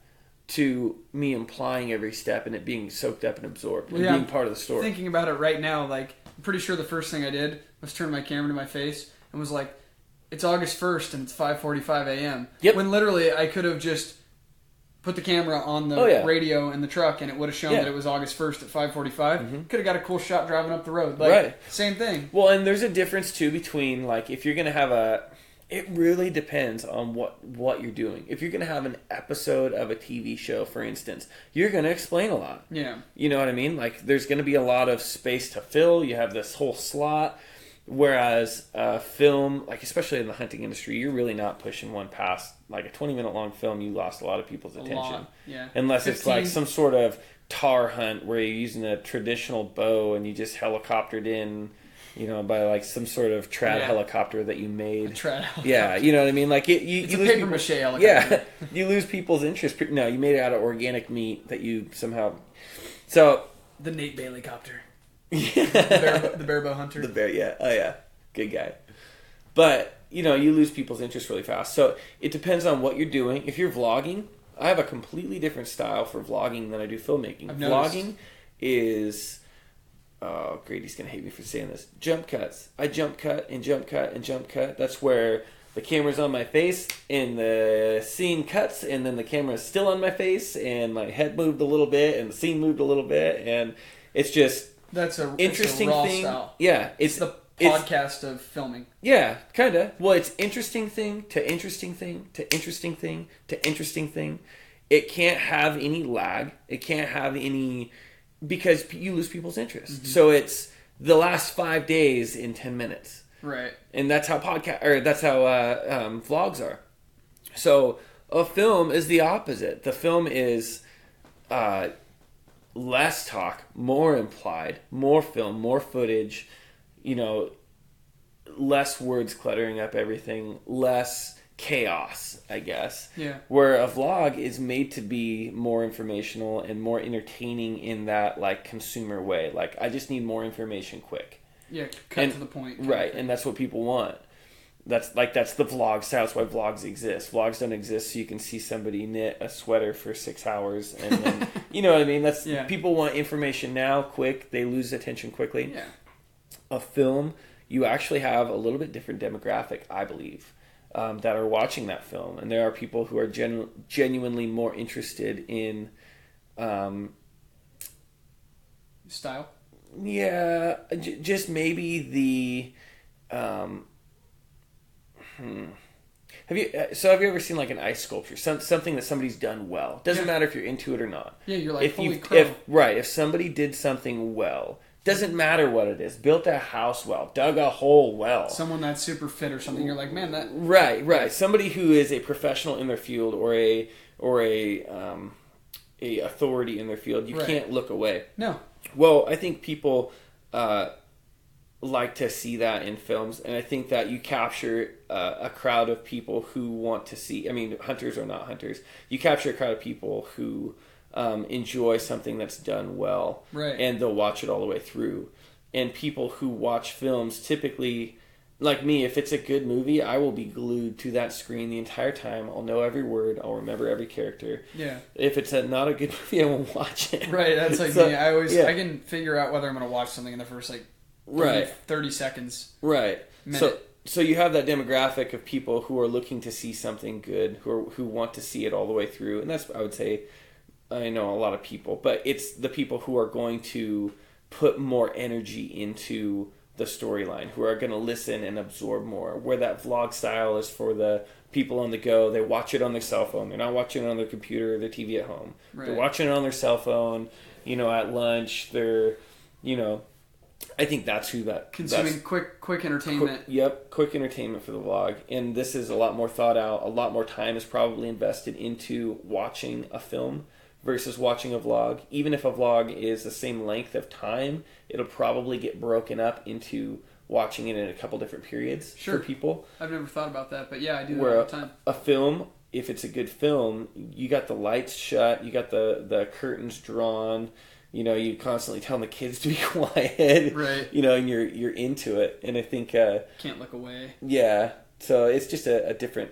to me implying every step and it being soaked up and absorbed and being part of the story?
Thinking about it right now, like, I'm pretty sure the first thing I did was turn my camera to my face and was like, it's August 1st and it's 5:45 a.m.
Yep.
When literally I could have just put the camera on the radio in the truck and it would have shown that it was August 1st at 5:45. Mm-hmm. Could have got a cool shot driving up the road. Like, same thing.
Well, and there's a difference too between, like, if you're going to have it really depends on what you're doing. If you're going to have an episode of a TV show, for instance, you're going to explain a lot.
Yeah.
You know what I mean? Like, there's going to be a lot of space to fill. You have this whole slot. Whereas film, like, especially in the hunting industry, you're really not pushing one past. Like, a 20-minute long film, you lost a lot of people's attention. A lot,
yeah.
Unless 15. It's like some sort of tar hunt where you're using a traditional bow and you just helicoptered in, by like some sort of trad helicopter that you made.
A trad helicopter.
Yeah, you know what I mean? Like
it's a paper mache helicopter.
Yeah, you lose people's interest. No, you made it out of organic meat that you somehow. So
the Nate Bailey copter.
Yeah.
The bear bow hunter.
The bear, yeah. Oh yeah, good guy. But you lose people's interest really fast. So it depends on what you're doing. If you're vlogging, I have a completely different style for vlogging than I do filmmaking. Vlogging is. Oh, Grady's going to hate me for saying this. Jump cuts. I jump cut and jump cut and jump cut. That's where the camera's on my face and the scene cuts and then the camera's still on my face and my head moved a little bit and the scene moved a little bit and it's just
that's a
interesting
raw
thing.
Style.
Yeah,
it's the podcast of filming.
Yeah, kind of. Well, it's interesting thing to interesting thing to interesting thing to interesting thing. It can't have any lag. It can't have any because you lose people's interest. Mm-hmm. So it's the last 5 days in 10 minutes.
Right.
And that's how vlogs are. So a film is the opposite. The film is less talk, more implied, more film, more footage, less words cluttering up everything, less chaos, I guess.
Yeah.
Where a vlog is made to be more informational and more entertaining in that like consumer way. Like I just need more information quick.
Yeah, cut to the point.
Right, and that's what people want. That's the vlog style. That's why vlogs exist. Vlogs don't exist so you can see somebody knit a sweater for 6 hours and then you know what I mean? People want information now, quick. They lose attention quickly.
Yeah.
A film, you actually have a little bit different demographic, I believe, that are watching that film, and there are people who are genuinely more interested in
style.
Yeah, just maybe the. Have you ever seen like an ice sculpture, something that somebody's done well? Doesn't matter if you're into it or not.
Yeah, you're like holy crap.
If somebody did something well, doesn't matter what it is. Built a house well, dug a hole well.
Someone that's super fit or something. You're like, man, that.
Right. Somebody who is a professional in their field or a authority in their field. You can't look away.
No.
Well, I think people like to see that in films, and I think that you capture a crowd of people who want to see. I mean, hunters or not hunters, you capture a crowd of people who enjoy something that's done well,
right?
And they'll watch it all the way through. And people who watch films typically, like me, if it's a good movie, I will be glued to that screen the entire time. I'll know every word. I'll remember every character.
Yeah.
If it's not a good movie, I won't watch it.
Right. That's like me. I can figure out whether I'm going to watch something in the first 30 seconds.
Right.
Minute.
So you have that demographic of people who are looking to see something good, who want to see it all the way through, and that's, I would say, I know a lot of people, but it's the people who are going to put more energy into the storyline, who are going to listen and absorb more. Where that vlog style is for the people on the go, they watch it on their cell phone. They're not watching it on their computer or their TV at home. Right. They're watching it on their cell phone. At lunch. They're, I think that's who that
consuming quick entertainment.
Quick entertainment for the vlog, and this is a lot more thought out. A lot more time is probably invested into watching a film versus watching a vlog. Even if a vlog is the same length of time, it'll probably get broken up into watching it in a couple different periods for people.
I've never thought about that, but yeah, I do that all the time.
A film, if it's a good film, you got the lights shut, you got the curtains drawn. You constantly telling the kids to be quiet, right? And you're into it, and I think
can't look away.
Yeah, so it's just a different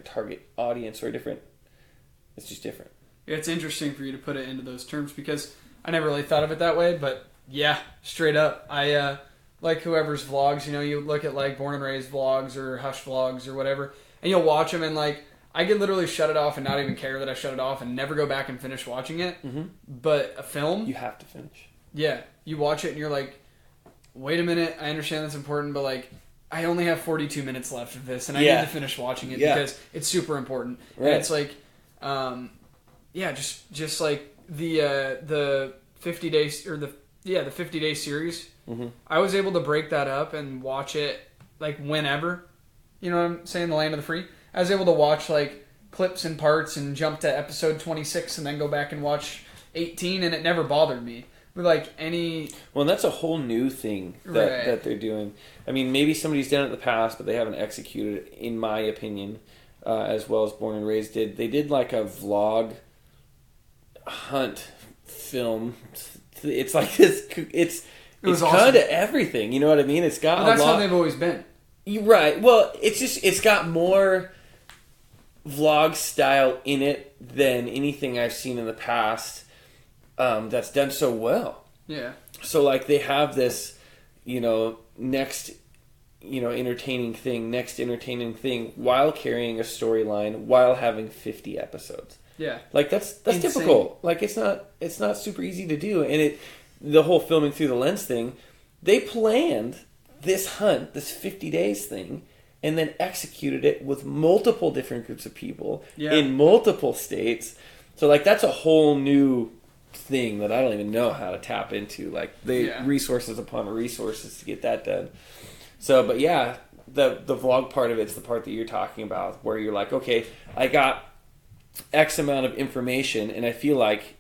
target audience or it's just different.
Yeah, it's interesting for you to put it into those terms because I never really thought of it that way, but yeah, straight up, I like whoever's vlogs. You look at like Born and Raised vlogs or Hush vlogs or whatever, and you'll watch them and like. I could literally shut it off and not even care that I shut it off and never go back and finish watching it. Mm-hmm. But a film...
You have to finish.
Yeah. You watch it and you're like, wait a minute, I understand that's important, but like, I only have 42 minutes left of this and I need to finish watching it because it's super important. Right. And it's like, just like the 50 days or the 50-day series. Mm-hmm. I was able to break that up and watch it like whenever. You know what I'm saying? The Land of the Free. I was able to watch like clips and parts and jump to episode 26 and then go back and watch 18 and it never bothered me. With like any...
Well, and that's a whole new thing that they're doing. I mean, maybe somebody's done it in the past, but they haven't executed it, in my opinion, as well as Born and Raised did. They did like a vlog hunt film. It's like this... It's awesome. Kind of everything, you know what I mean? It's got
that's how they've always been.
You're right. Well, it's got more vlog style in it than anything I've seen in the past that's done so well.
Yeah.
So like they have this, next, entertaining thing, next entertaining thing, while carrying a storyline, while having 50 episodes.
Yeah.
Like, that's
Insane.
difficult. Like, it's not super easy to do. And the whole filming through the lens thing, they planned this hunt, this 50 days thing, and then executed it with multiple different groups of people in multiple states. So, like, that's a whole new thing that I don't even know how to tap into. Like, resources upon resources to get that done. So, but yeah, the vlog part of it's the part that you're talking about, where you're like, okay, I got X amount of information, and I feel like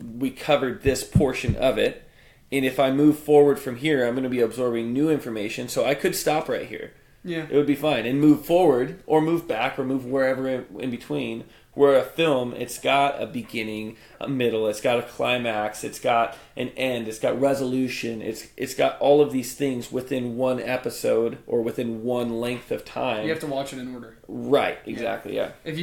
we covered this portion of it, and if I move forward from here, I'm going to be absorbing new information, so I could stop right here.
Yeah.
It would be fine, and move forward, or move back, or move wherever in between. Where a film, it's got a beginning, a middle, it's got a climax, it's got an end, it's got resolution, it's got all of these things within one episode or within one length of time.
You have to watch it in order.
Right, exactly, yeah.
If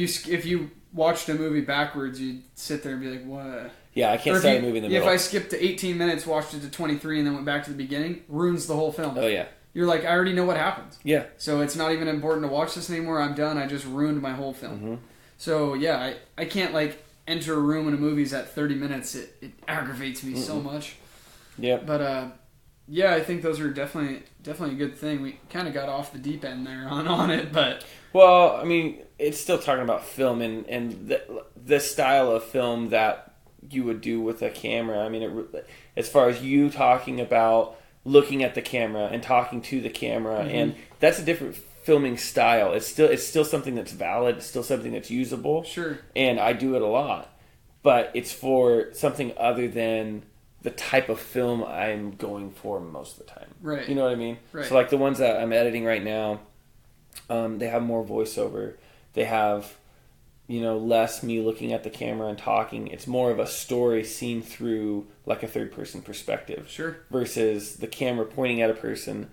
you watched a movie backwards, you'd sit there and be like, what?
Yeah, I can't start a movie in the middle.
If I skipped to 18 minutes, watched it to 23, and then went back to the beginning, ruins the whole film.
Oh, yeah.
You're like, I already know what happens.
Yeah.
So it's not even important to watch this anymore. I'm done. I just ruined my whole film.
Mm-hmm.
So, yeah, I can't, like, enter a room when a movie's at 30 minutes. It aggravates me so much.
Yeah.
But, yeah, I think those are definitely a good thing. We kind of got off the deep end there on it, but...
Well, I mean, it's still talking about film and the style of film that you would do with a camera. I mean, as far as you talking about looking at the camera and talking to the camera, and that's a different filming style. It's still something that's valid. It's still something that's usable.
Sure.
And I do it a lot, but it's for something other than the type of film I'm going for most of the time.
Right.
You know what I mean?
Right.
So like the ones that I'm editing right now, they have more voiceover. They have, less me looking at the camera and talking. It's more of a story seen through like a third person perspective.
Sure.
Versus the camera pointing at a person,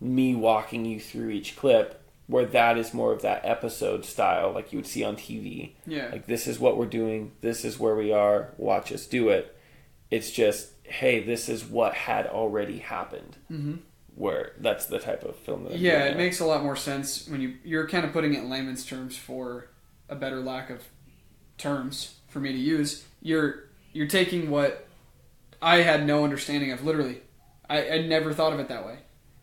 me walking you through each clip, where that is more of that episode style like you would see on TV.
Yeah.
Like, this is what we're doing, this is where we are, watch us do it. It's just, hey, this is what had already happened. Mm-hmm. Where that's the type of film that I'm doing
it
now.
makes a lot more sense when you're kind of putting it in layman's terms for a better lack of terms for me to use. You're taking what I had no understanding of, literally. I never thought of it that way.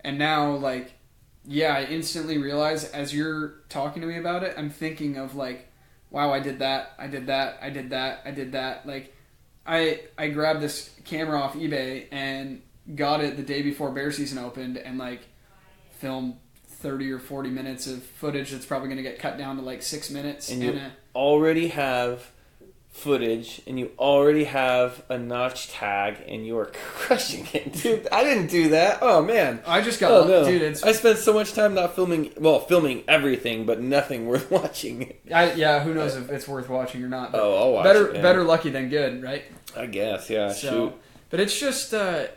And now, like, yeah, I instantly realize as you're talking to me about it, I'm thinking of, like, wow, I did that, I did that, I did that, I did that. Like, I grabbed this camera off eBay and got it the day before bear season opened and, like, filmed 30 or 40 minutes of footage that's probably going to get cut down to, like, 6 minutes.
And you already have footage, and you already have a notch tag, and you are crushing it, dude. I didn't do that. Oh man,
I just got
no.
Dude.
I spent so much time not filming everything, but nothing worth watching.
Who knows if it's worth watching or not?
I'll watch
it.
Yeah.
Better lucky than good, right?
I guess, yeah.
So,
shoot.
But it's just, I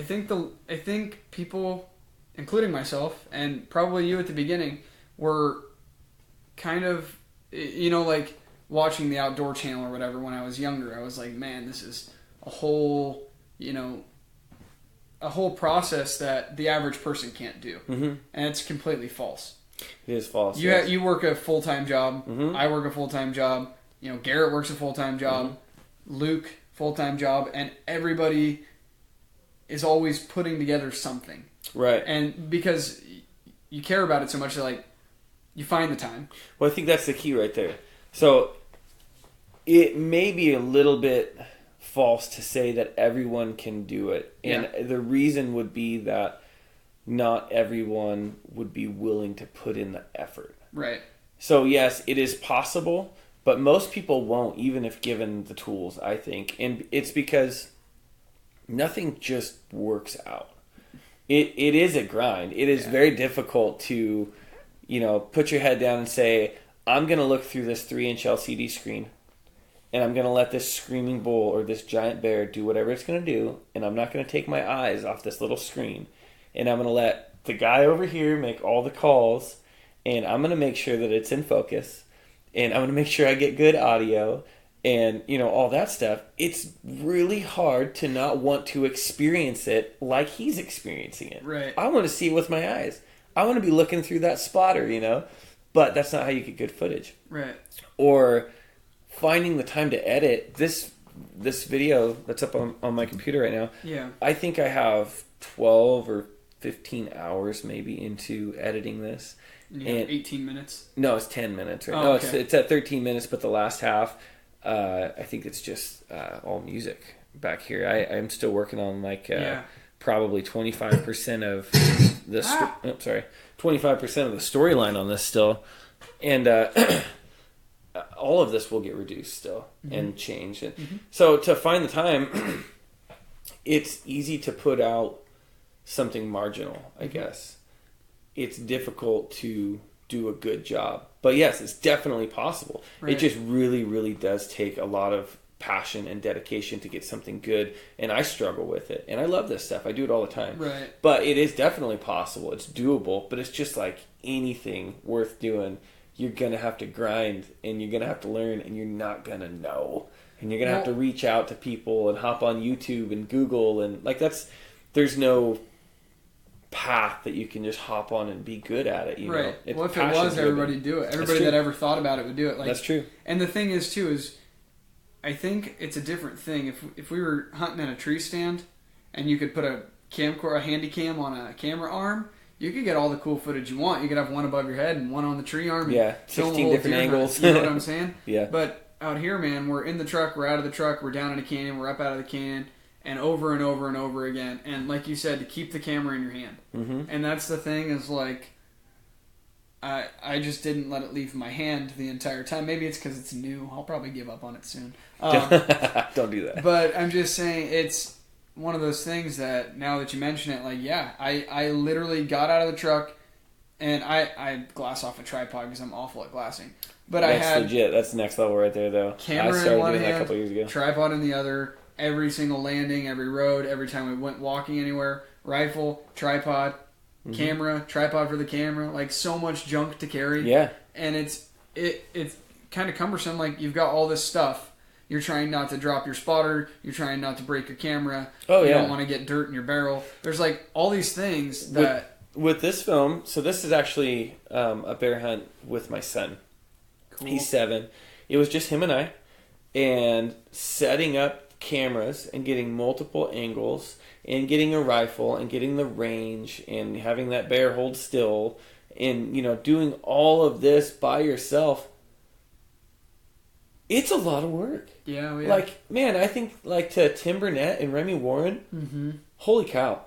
think people, including myself, and probably you at the beginning, were kind of, like, watching the Outdoor Channel or whatever when I was younger. I was like, man, this is a whole process that the average person can't do. Mm-hmm. And it's completely false.
It is false.
You work a full-time job.
Mm-hmm.
I work a full-time job. Garrett works a full-time job. Mm-hmm. Luke, full-time job. And everybody is always putting together something.
Right.
And because you care about it so much, like, you find the time.
Well, I think that's the key right there. So it may be a little bit false to say that everyone can do it. And the reason would be that not everyone would be willing to put in the effort.
Right.
So yes, it is possible, but most people won't, even if given the tools, I think. And it's because nothing just works out. It is a grind. It is very difficult to, put your head down and say, I'm going to look through this 3-inch LCD screen, and I'm going to let this screaming bull or this giant bear do whatever it's going to do, and I'm not going to take my eyes off this little screen, and I'm going to let the guy over here make all the calls, and I'm going to make sure that it's in focus, and I'm going to make sure I get good audio, and, all that stuff. It's really hard to not want to experience it like he's experiencing it.
Right.
I want to see it with my eyes. I want to be looking through that spotter, you know? But that's not how you get good footage.
Right.
Or finding the time to edit this video that's up on my computer right now.
Yeah.
I think I have 12 or 15 hours maybe into editing this.
And 18 minutes?
No, it's 10 minutes. Right?
Oh,
no,
okay.
it's at 13 minutes, but the last half, I think it's just all music back here. I'm still working on probably 25% of the 25% of the storyline on this still, and all of this will get reduced still and change. And so to find the time, it's easy to put out something marginal, I guess. It's difficult to do a good job. But yes, it's definitely possible. Right. It just really, really does take a lot of passion and dedication to get something good. And I struggle with it. And I love this stuff. I do it all the time.
Right.
But it is definitely possible. It's doable. But it's just like anything worth doing. You're going to have to grind and you're going to have to learn and you're not going to know. And you're going to have to reach out to people and hop on YouTube and Google. And like there's no path that you can just hop on and be good at it, you know. It's
well, if it was, everybody would do it. Everybody that ever thought about it would do it. Like,
that's true.
And the thing is, too, is I think it's a different thing. If we were hunting in a tree stand and you could put a handy cam on a camera arm, you could get all the cool footage you want. You could have one above your head and one on the tree arm.
Yeah, 16 different angles.
You know what I'm saying?
Yeah.
But out here, man, we're in the truck, we're out of the truck, we're down in a canyon, we're up out of the canyon, and over and over and over again. And like you said, to keep the camera in your hand. Mm-hmm. And that's the thing is like, I just didn't let it leave my hand the entire time. Maybe it's because it's new. I'll probably give up on it soon.
Don't do that.
But I'm just saying it's one of those things that now that you mention it, like, yeah, I literally got out of the truck and I glass off a tripod because I'm awful at glassing. But
that's
I had
legit. That's next level right there, though.
Camera
I started
in one
doing
hand,
that a couple years ago.
Tripod in the other. Every single landing, every road, every time we went walking anywhere, rifle, tripod, camera, tripod for the camera, like so much junk to carry.
Yeah.
And it's kind of cumbersome. Like you've got all this stuff. You're trying not to drop your spotter. You're trying not to break your camera.
Oh,
you
yeah.
don't want to get dirt in your barrel. There's like all these things that...
With this film, so this is actually a bear hunt with my son. Cool. He's 7. It was just him and I. And setting up cameras and getting multiple angles and getting a rifle and getting the range and having that bear hold still and, you know, doing all of this by yourself, it's a lot of work.
Yeah.
Like, man, I think like to Tim Burnett and Remy Warren, holy cow.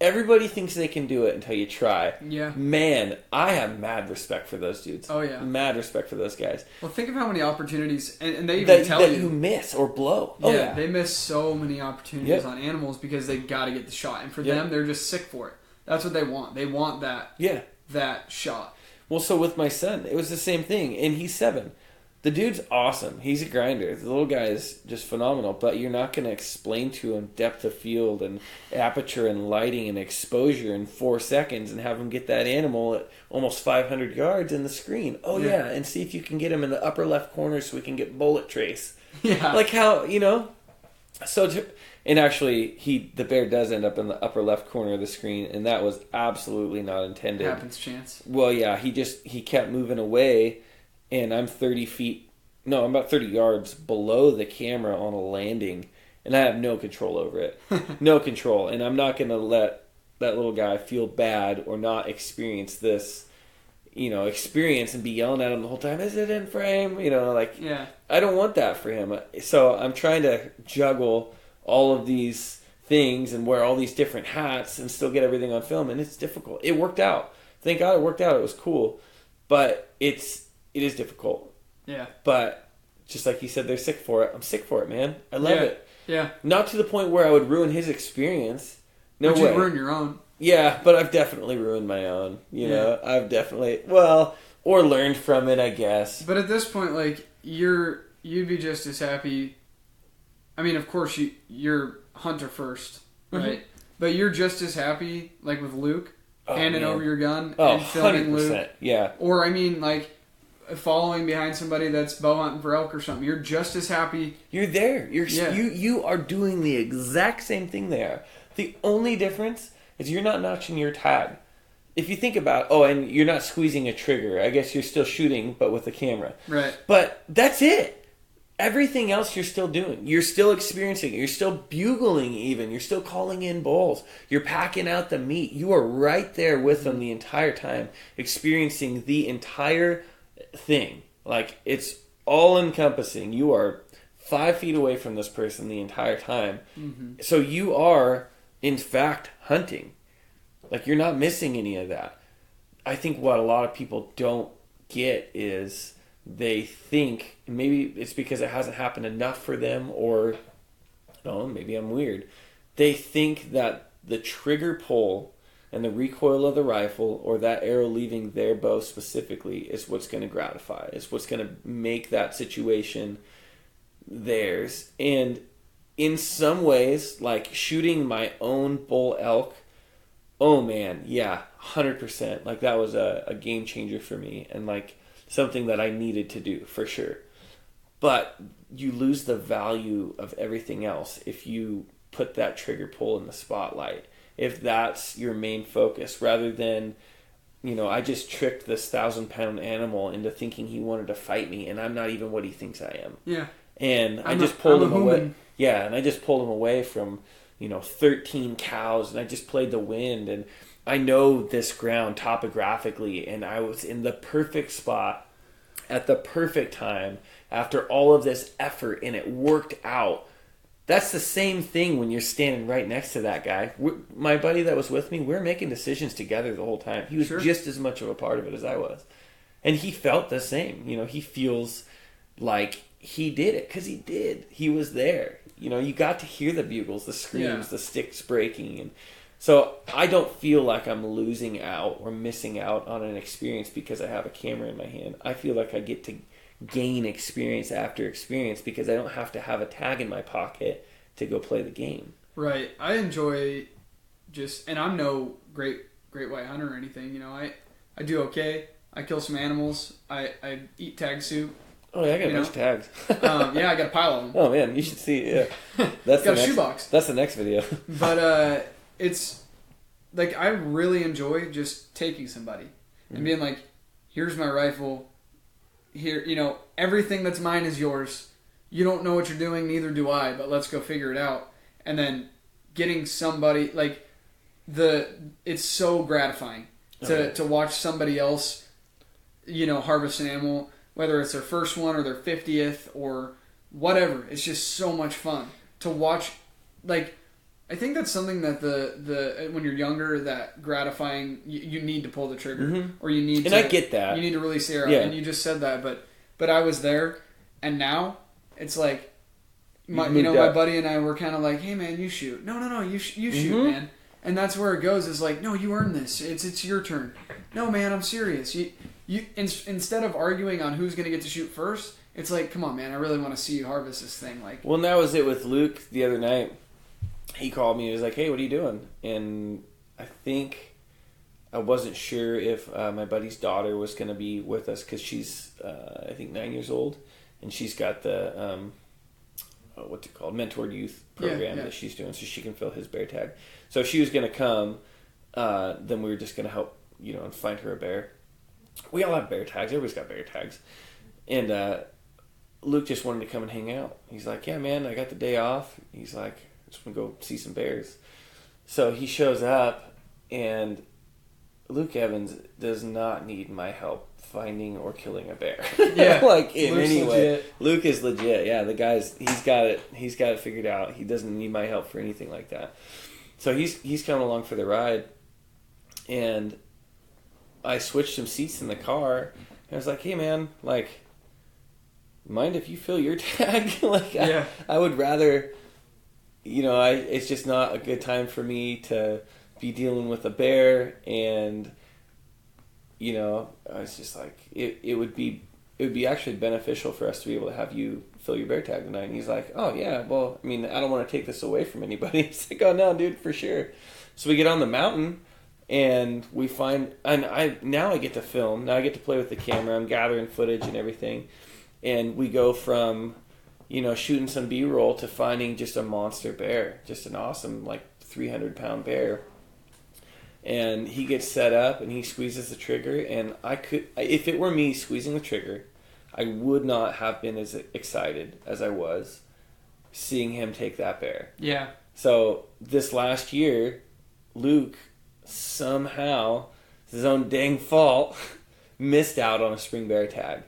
Everybody thinks they can do it until you try.
Yeah.
Man, I have mad respect for those dudes.
Oh, yeah.
Mad respect for those guys.
Well, think of how many opportunities, and they even tell
that you miss or blow.
Yeah, oh, yeah, they miss so many opportunities on animals because they got to get the shot. And for them, they're just sick for it. That's what they want. They want that, that shot.
Well, so with my son, it was the same thing. And he's 7. The dude's awesome. He's a grinder. The little guy is just phenomenal. But you're not going to explain to him depth of field and aperture and lighting and exposure in 4 seconds and have him get that animal at almost 500 yards in the screen. Oh, yeah. And see if you can get him in the upper left corner so we can get bullet trace.
Yeah.
Like how, you know. And actually, the bear does end up in the upper left corner of the screen. And that was absolutely not intended.
Happens chance.
Well, yeah. He kept moving away. And I'm I'm about 30 yards below the camera on a landing, and I have no control over it. No control. And I'm not going to let that little guy feel bad or not experience this, you know, experience and be yelling at him the whole time, is it in frame? You know, like, I don't want that for him. So I'm trying to juggle all of these things and wear all these different hats and still get everything on film, and it's difficult. It worked out. Thank God it worked out. It was cool. But it is difficult.
Yeah. But
just like you said, they're sick for it. I'm sick for it, man. I love it.
Yeah.
Not to the point where I would ruin his experience. No way.
But you ruin your own.
Yeah, but I've definitely ruined my own. You know, I've definitely, or learned from it, I guess.
But at this point, like, you'd be just as happy. I mean, of course, you're hunter first, right? But you're just as happy, like with Luke, handing over your gun and filming
100%,
Luke.
Yeah.
Or, I mean, like, following behind somebody that's bow hunting for elk or something. You're just as happy.
You're there. You are doing the exact same thing they are. The only difference is you're not notching your tag. if you think about, and you're not squeezing a trigger. I guess you're still shooting, but with a camera.
Right.
But that's it. Everything else you're still doing. You're still experiencing it. You're still bugling even. You're still calling in bulls. You're packing out the meat. You are right there with them the entire time, experiencing the entire thing. Like, it's all encompassing. You are 5 feet away from this person the entire time. Mm-hmm. So you are, in fact, hunting. Like, you're not missing any of that. I think what a lot of people don't get is they think, maybe it's because it hasn't happened enough for them, or, maybe I'm weird. They think that the trigger pull and the recoil of the rifle, or that arrow leaving their bow specifically, is what's going to gratify, is what's going to make that situation theirs. And in some ways, like shooting my own bull elk, oh man, yeah, 100%. Like, that was a game changer for me, and like something that I needed to do for sure. But you lose the value of everything else if you put that trigger pull in the spotlight. If that's your main focus, rather than, I just tricked this 1,000-pound animal into thinking he wanted to fight me, and I'm not even what he thinks I am.
Yeah.
And I just pulled him away. Yeah, and I just pulled him away from 13 cows, and I just played the wind, and I know this ground topographically, and I was in the perfect spot at the perfect time after all of this effort, and it worked out. That's the same thing when you're standing right next to that guy. My buddy that was with me, we were making decisions together the whole time. He was just as much of a part of it as I was. And he felt the same. He feels like he did it because he did. He was there. You got to hear the bugles, the screams, the sticks breaking. And so I don't feel like I'm losing out or missing out on an experience because I have a camera in my hand. I feel like I get to gain experience after experience because I don't have to have a tag in my pocket to go play the game.
Right. I enjoy and I'm no great white hunter or anything. I do okay. I kill some animals. I eat tag soup.
Oh yeah, I got a bunch of tags.
Yeah, I got a pile of them.
Oh man, you should see. Yeah, that's
got a shoebox.
That's the next video.
But it's like I really enjoy just taking somebody and being like, "Here's my rifle. Here, everything that's mine is yours. You don't know what you're doing, neither do I. But let's go figure it out." And then getting somebody it's so gratifying to watch somebody else, harvest an animal. Whether it's their first one or their 50th or whatever, it's just so much fun to watch. Like, I think that's something that the when you're younger, that gratifying, you need to pull the trigger or you need.
And I get that
you need to release the arrow, and you just said that, but I was there, and now it's like, my buddy and I were kind of like, hey man, you shoot. No, you shoot, man. And that's where it goes. Is like, no, you earned this. It's your turn. No, man, I'm serious. You instead of arguing on who's going to get to shoot first, it's like, come on, man, I really want to see you harvest this thing. Like,
well, and that was it with Luke the other night. He called me. He was like, hey, what are you doing? And I think I wasn't sure if my buddy's daughter was going to be with us because she's, I think, 9 years old, and she's got the what's it called, mentored youth program that she's doing, so she can fill his bear tag. So if she was going to come, then we were just going to help, and find her a bear. We all have bear tags. Everybody's got bear tags. And Luke just wanted to come and hang out. He's like, yeah, man, I got the day off. He's like, I just want to go see some bears. So he shows up, and Luke Evans does not need my help finding or killing a bear.
Yeah.
Like, in
Luke's
any way.
legit.
Luke is legit. Yeah, the guy's, he's got it figured out. He doesn't need my help for anything like that. So he's coming along for the ride, and I switched some seats in the car, and I was like, hey man, like, mind if you fill your tag? Like,
yeah.
I would rather, it's just not a good time for me to be dealing with a bear, and, I was just like, it would be actually beneficial for us to be able to have you fill your bear tag tonight. And he's like, oh yeah, well, I mean, I don't want to take this away from anybody. It's like, oh no, dude, for sure. So we get on the mountain, and we find, and now I get to film. Now I get to play with the camera. I'm gathering footage and everything. And we go from, shooting some B-roll to finding just a monster bear. Just an awesome, 300-pound bear. And he gets set up and he squeezes the trigger, and if it were me squeezing the trigger, I would not have been as excited as I was seeing him take that bear.
Yeah.
So this last year, Luke somehow, his own dang fault, missed out on a spring bear tag.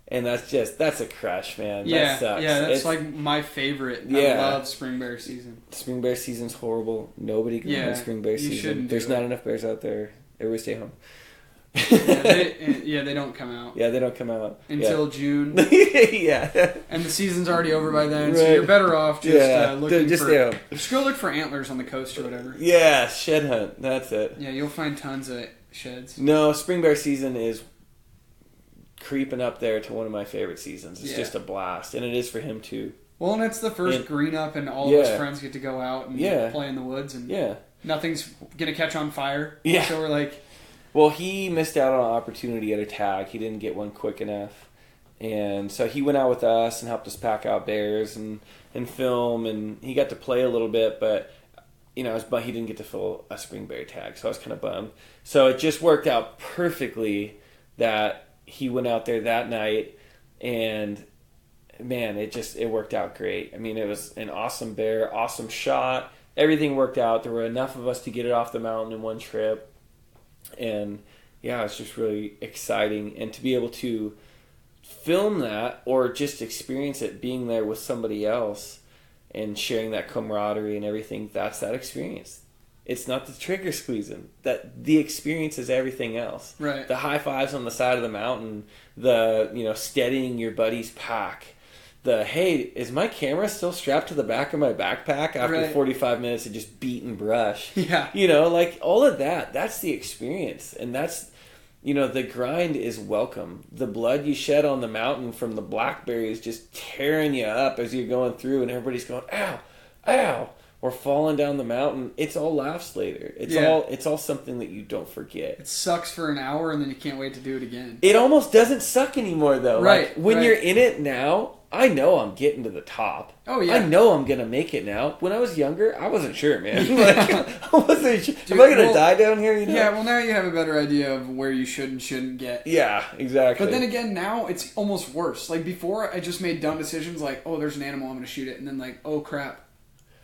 And that's a crush, man.
Yeah,
that sucks.
Yeah, that's like my favorite. I love spring bear season.
Spring bear season's horrible. Nobody can win spring bear season. There's not enough bears out there. Everybody stay home.
They don't come out.
Yeah, they don't come out.
Until June.
Yeah.
And the season's already over by then, so you're better off just looking
just
for... Just go look for antlers on the coast or whatever.
Yeah, shed hunt. That's it.
Yeah, you'll find tons of sheds.
No, spring bear season is creeping up there to one of my favorite seasons. It's just a blast, and it is for him too.
Well, and it's the first green up, and all of his friends get to go out and play in the woods, and nothing's gonna catch on fire.
Yeah,
so we're like,
well, he missed out on an opportunity at a tag. He didn't get one quick enough, and so he went out with us and helped us pack out bears and film, and he got to play a little bit, but he didn't get to fill a spring bear tag, so I was kind of bummed. So it just worked out perfectly that he went out there that night, and man, it worked out great. I mean, it was an awesome bear, awesome shot. Everything worked out. There were enough of us to get it off the mountain in one trip, and it's just really exciting. And to be able to film that or just experience it being there with somebody else and sharing that camaraderie and everything, that's that experience. It's not the trigger squeezing. That the experience is everything else.
Right.
The high fives on the side of the mountain, the steadying your buddy's pack, the hey, is my camera still strapped to the back of my backpack after 45 minutes of just beating brush?
Yeah.
Like all of that. That's the experience, and that's the grind is welcome. The blood you shed on the mountain from the blackberries just tearing you up as you're going through, and everybody's going ow, ow. Or falling down the mountain, it's all laughs later. It's all something that you don't forget.
It sucks for an hour, and then you can't wait to do it again.
It almost doesn't suck anymore, though.
Right.
Like, when you're in it now, I know I'm getting to the top.
Oh, yeah.
I know I'm going to make it now. When I was younger, I wasn't sure, man. I wasn't sure. Dude, am I going to die down here?
Yeah, well, now you have a better idea of where you should and shouldn't get.
Yeah, exactly.
But then again, now it's almost worse. Like, before, I just made dumb decisions like, oh, there's an animal, I'm going to shoot it. And then like, oh, crap.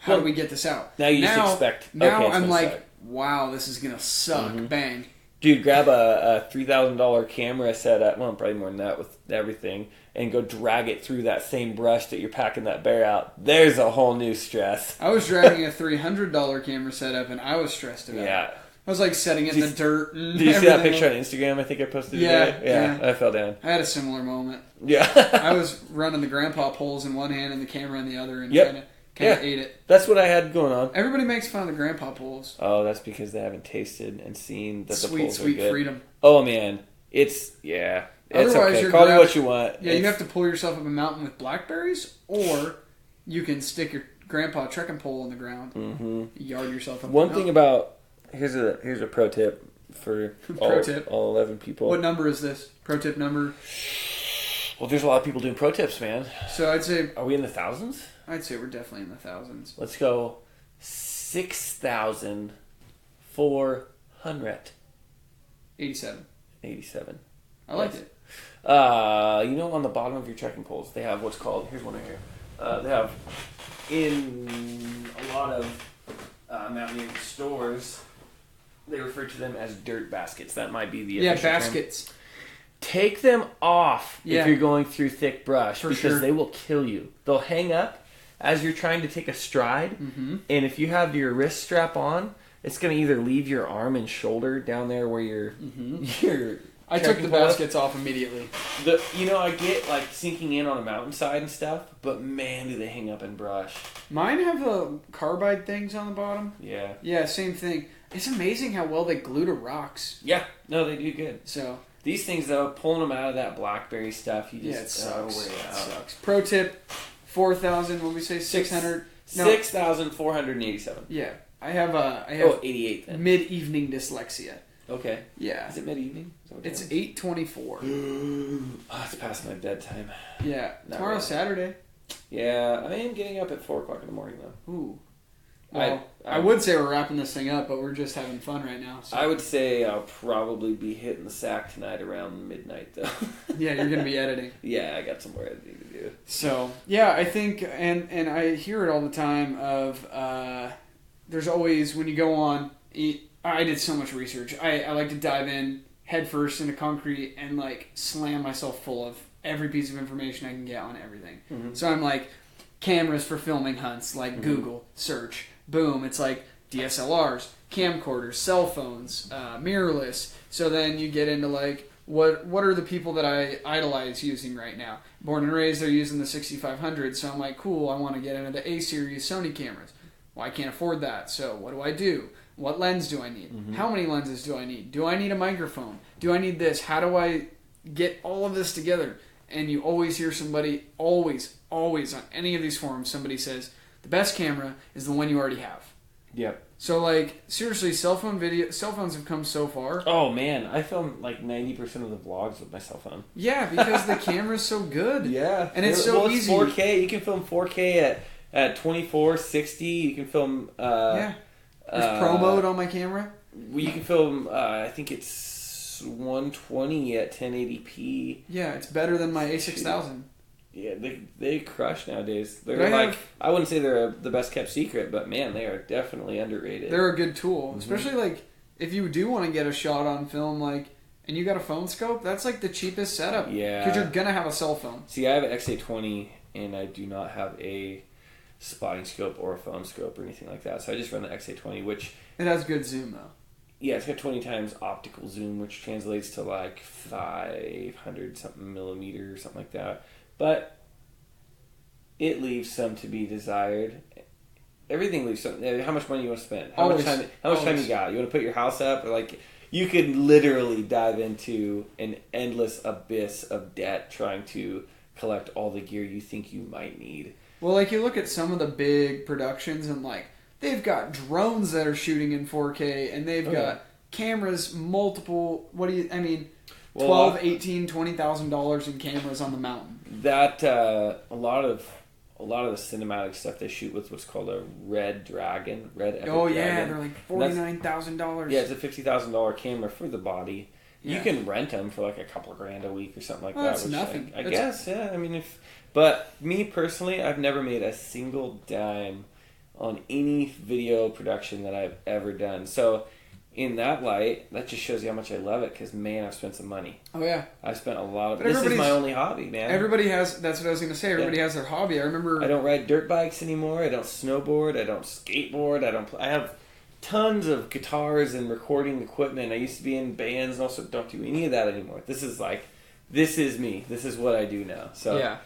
How do we get this out?
Now you just expect.
Now I'm like, wow, this is going to suck. Mm-hmm. Bang.
Dude, grab a $3,000 camera set up, well, probably more than that with everything, and go drag it through that same brush that you're packing that bear out. There's a whole new stress.
I was dragging a $300 camera setup, and I was stressed about it. I was like setting it in the dirt. And
did you see that picture on Instagram I think I posted today? Yeah, I fell down.
I had a similar moment.
Yeah.
I was running the grandpa poles in one hand and the camera in the other, and kind of ate it.
That's what I had going on.
Everybody makes fun of the grandpa poles.
Oh, that's because they haven't tasted and seen that the poles are
sweet
good.
Freedom.
Oh man, it's
Otherwise,
okay. Call me what you want.
Yeah, you have to pull yourself up a mountain with blackberries, or you can stick your grandpa trekking pole in the ground. Mm-hmm. Yard yourself up.
One thing about here's a pro tip for all 11 people.
What number is this? Pro tip number?
Well, there's a lot of people doing pro tips, man.
So I'd say,
are we in the thousands?
I'd say we're definitely in the thousands.
Let's go 6,400.
87. I like it.
On the bottom of your trekking poles, they have what's called, here's one right here. They have, in a lot of mountaineering stores, they refer to them as dirt baskets. That might be the official
baskets.
Term. Take them off if you're going through thick brush because they will kill you. They'll hang up as you're trying to take a stride, and if you have your wrist strap on, it's going to either leave your arm and shoulder down there where your
I took the baskets off immediately.
I get like sinking in on a mountainside and stuff, but man, do they hang up in brush.
Mine have the carbide things on the bottom.
Yeah.
Yeah, same thing. It's amazing how well they glue to rocks.
Yeah. No, they do good.
So
these things though, pulling them out of that blackberry stuff, you just
it sucks.
It
sucks. Pro tip: 4,000. What we say? 600.
6,487.
Yeah, I have
88 then.
Mid-evening dyslexia.
Okay.
Yeah.
Is it mid-evening?
It's 8:24.
It's past my bedtime.
Yeah. Tomorrow's Saturday.
Yeah, I am getting up at 4 o'clock in the morning though.
Ooh. Well, I would say we're wrapping this thing up, but we're just having fun right now. So.
I would say I'll probably be hitting the sack tonight around midnight, though.
Yeah, you're going to be editing.
Yeah, I got some more editing to do.
So, yeah, I think, and I hear it all the time of, there's always, when you go on, I did so much research. I like to dive in headfirst into concrete and, like, slam myself full of every piece of information I can get on everything. Mm-hmm. So I'm like, cameras for filming hunts, like mm-hmm. Google, search, boom. It's like DSLRs, camcorders, cell phones, mirrorless. So then you get into like, what are the people that I idolize using right now? Born and raised, they're using the 6500, so I'm like, cool, I want to get into the A-series Sony cameras. Well, I can't afford that, so what do I do? What lens do I need? Mm-hmm. How many lenses do I need? Do I need a microphone? Do I need this? How do I get all of this together? And you always hear somebody, always on any of these forums, somebody says, the best camera is the one you already have.
Yep.
So, like, seriously, cell phones have come so far.
Oh, man. I film, like, 90% of the vlogs with my cell phone.
Yeah, because the camera's so good.
Yeah.
And it's so easy.
It's 4K. You can film 4K at 24, 60. You can film...
yeah. There's Pro Mode on my camera.
You can film, I think it's 120 at 1080p.
Yeah, it's better than my A6000.
Yeah, they crush nowadays. They're I wouldn't say they're the best kept secret, but man, they are definitely underrated.
They're a good tool, mm-hmm. especially like if you do want to get a shot on film, like, and you got a phone scope. That's like the cheapest setup.
Yeah,
because you're gonna have a cell phone.
See, I have an XA20, and I do not have a spotting scope or a phone scope or anything like that. So I just run the XA20, which
it has good zoom though.
Yeah, it's got 20 times optical zoom, which translates to like 500 something millimeter or something like that. But it leaves some to be desired. Everything leaves some. How much money you want to spend? How much time you got? You want to put your house up? Or like, you could literally dive into an endless abyss of debt trying to collect all the gear you think you might need.
Well, like, you look at some of the big productions and like, they've got drones that are shooting in 4K, and they've got cameras, multiple, $12,000, $18,000, $20,000 in cameras on the mountain.
That a lot of the cinematic stuff they shoot with what's called a Red Dragon. Dragon.
They're like $49,000.
Yeah, it's a $50,000 camera for the body. Yeah. You can rent them for like a couple $grand a week or something like that.
That's nothing.
I guess, yeah. I mean, but me personally, I've never made a single dime on any video production that I've ever done. So, in that light, that just shows you how much I love it, because, man, I've spent some money.
Oh, yeah.
I've spent a lot of... This is my only hobby, man.
Everybody has... That's what I was going to say. Everybody has their hobby. I remember...
I don't ride dirt bikes anymore. I don't snowboard. I don't skateboard. I have tons of guitars and recording equipment. I used to be in bands and also don't do any of that anymore. This is me. This is what I do now. So
yeah.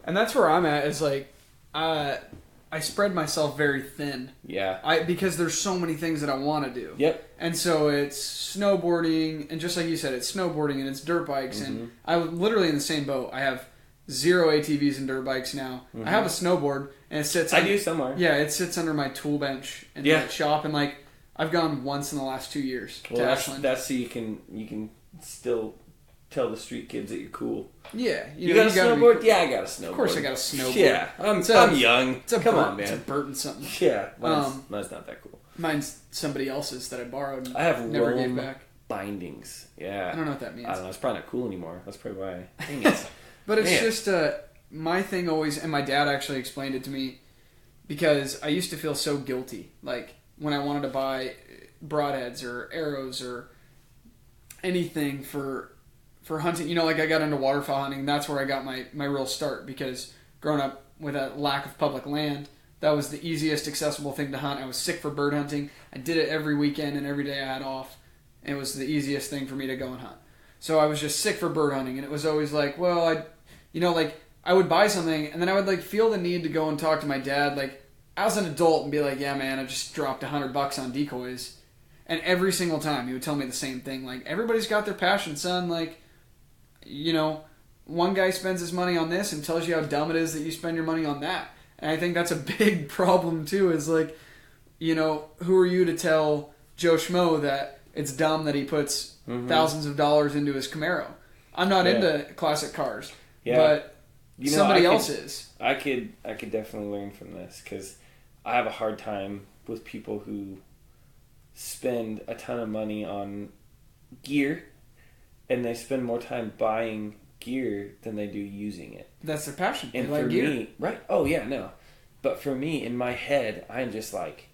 And that's where I'm at, is like... I spread myself very thin.
Yeah.
Because there's so many things that I want to do.
Yep.
And so it's snowboarding, and just like you said, it's snowboarding and it's dirt bikes, mm-hmm. and I'm literally in the same boat. I have 0 ATVs and dirt bikes now. Mm-hmm. I have a snowboard, and it sits...
I do somewhere.
Yeah, it sits under my tool bench in the shop, and like, I've gone once in the last 2 years to Ashland.
That's so you can still tell the street kids that you're cool.
Yeah.
You got a snowboard? Yeah, I got a snowboard.
Of course I got a snowboard.
Yeah, I'm young. Come on, man.
It's a Burton something.
Yeah, mine's not that cool.
Mine's somebody else's that I borrowed and
I have
never gave back.
Bindings. Yeah.
I don't know what that means.
I don't know. It's probably not cool anymore. That's probably why. Dang it.
But it's just my thing always, and my dad actually explained it to me, because I used to feel so guilty. Like, when I wanted to buy broadheads or arrows or anything for hunting, like I got into waterfowl hunting. That's where I got my real start, because growing up with a lack of public land, that was the easiest accessible thing to hunt. I was sick for bird hunting. I did it every weekend and every day I had off. And it was the easiest thing for me to go and hunt. So I was just sick for bird hunting, and it was always like, well, I would buy something, and then I would like feel the need to go and talk to my dad, like as an adult, and be like, yeah, man, I just dropped $100 on decoys. And every single time he would tell me the same thing, like, everybody's got their passion, son, like, one guy spends his money on this and tells you how dumb it is that you spend your money on that. And I think that's a big problem too, is like, who are you to tell Joe Schmo that it's dumb that he puts thousands of dollars into his Camaro? I'm not into classic cars, but somebody else is.
I could definitely learn from this, because I have a hard time with people who spend a ton of money on gear, and they spend more time buying gear than they do using it.
That's their passion.
And
they
for
like gear.
me, right? Oh yeah, no. But for me, in my head, I'm just like,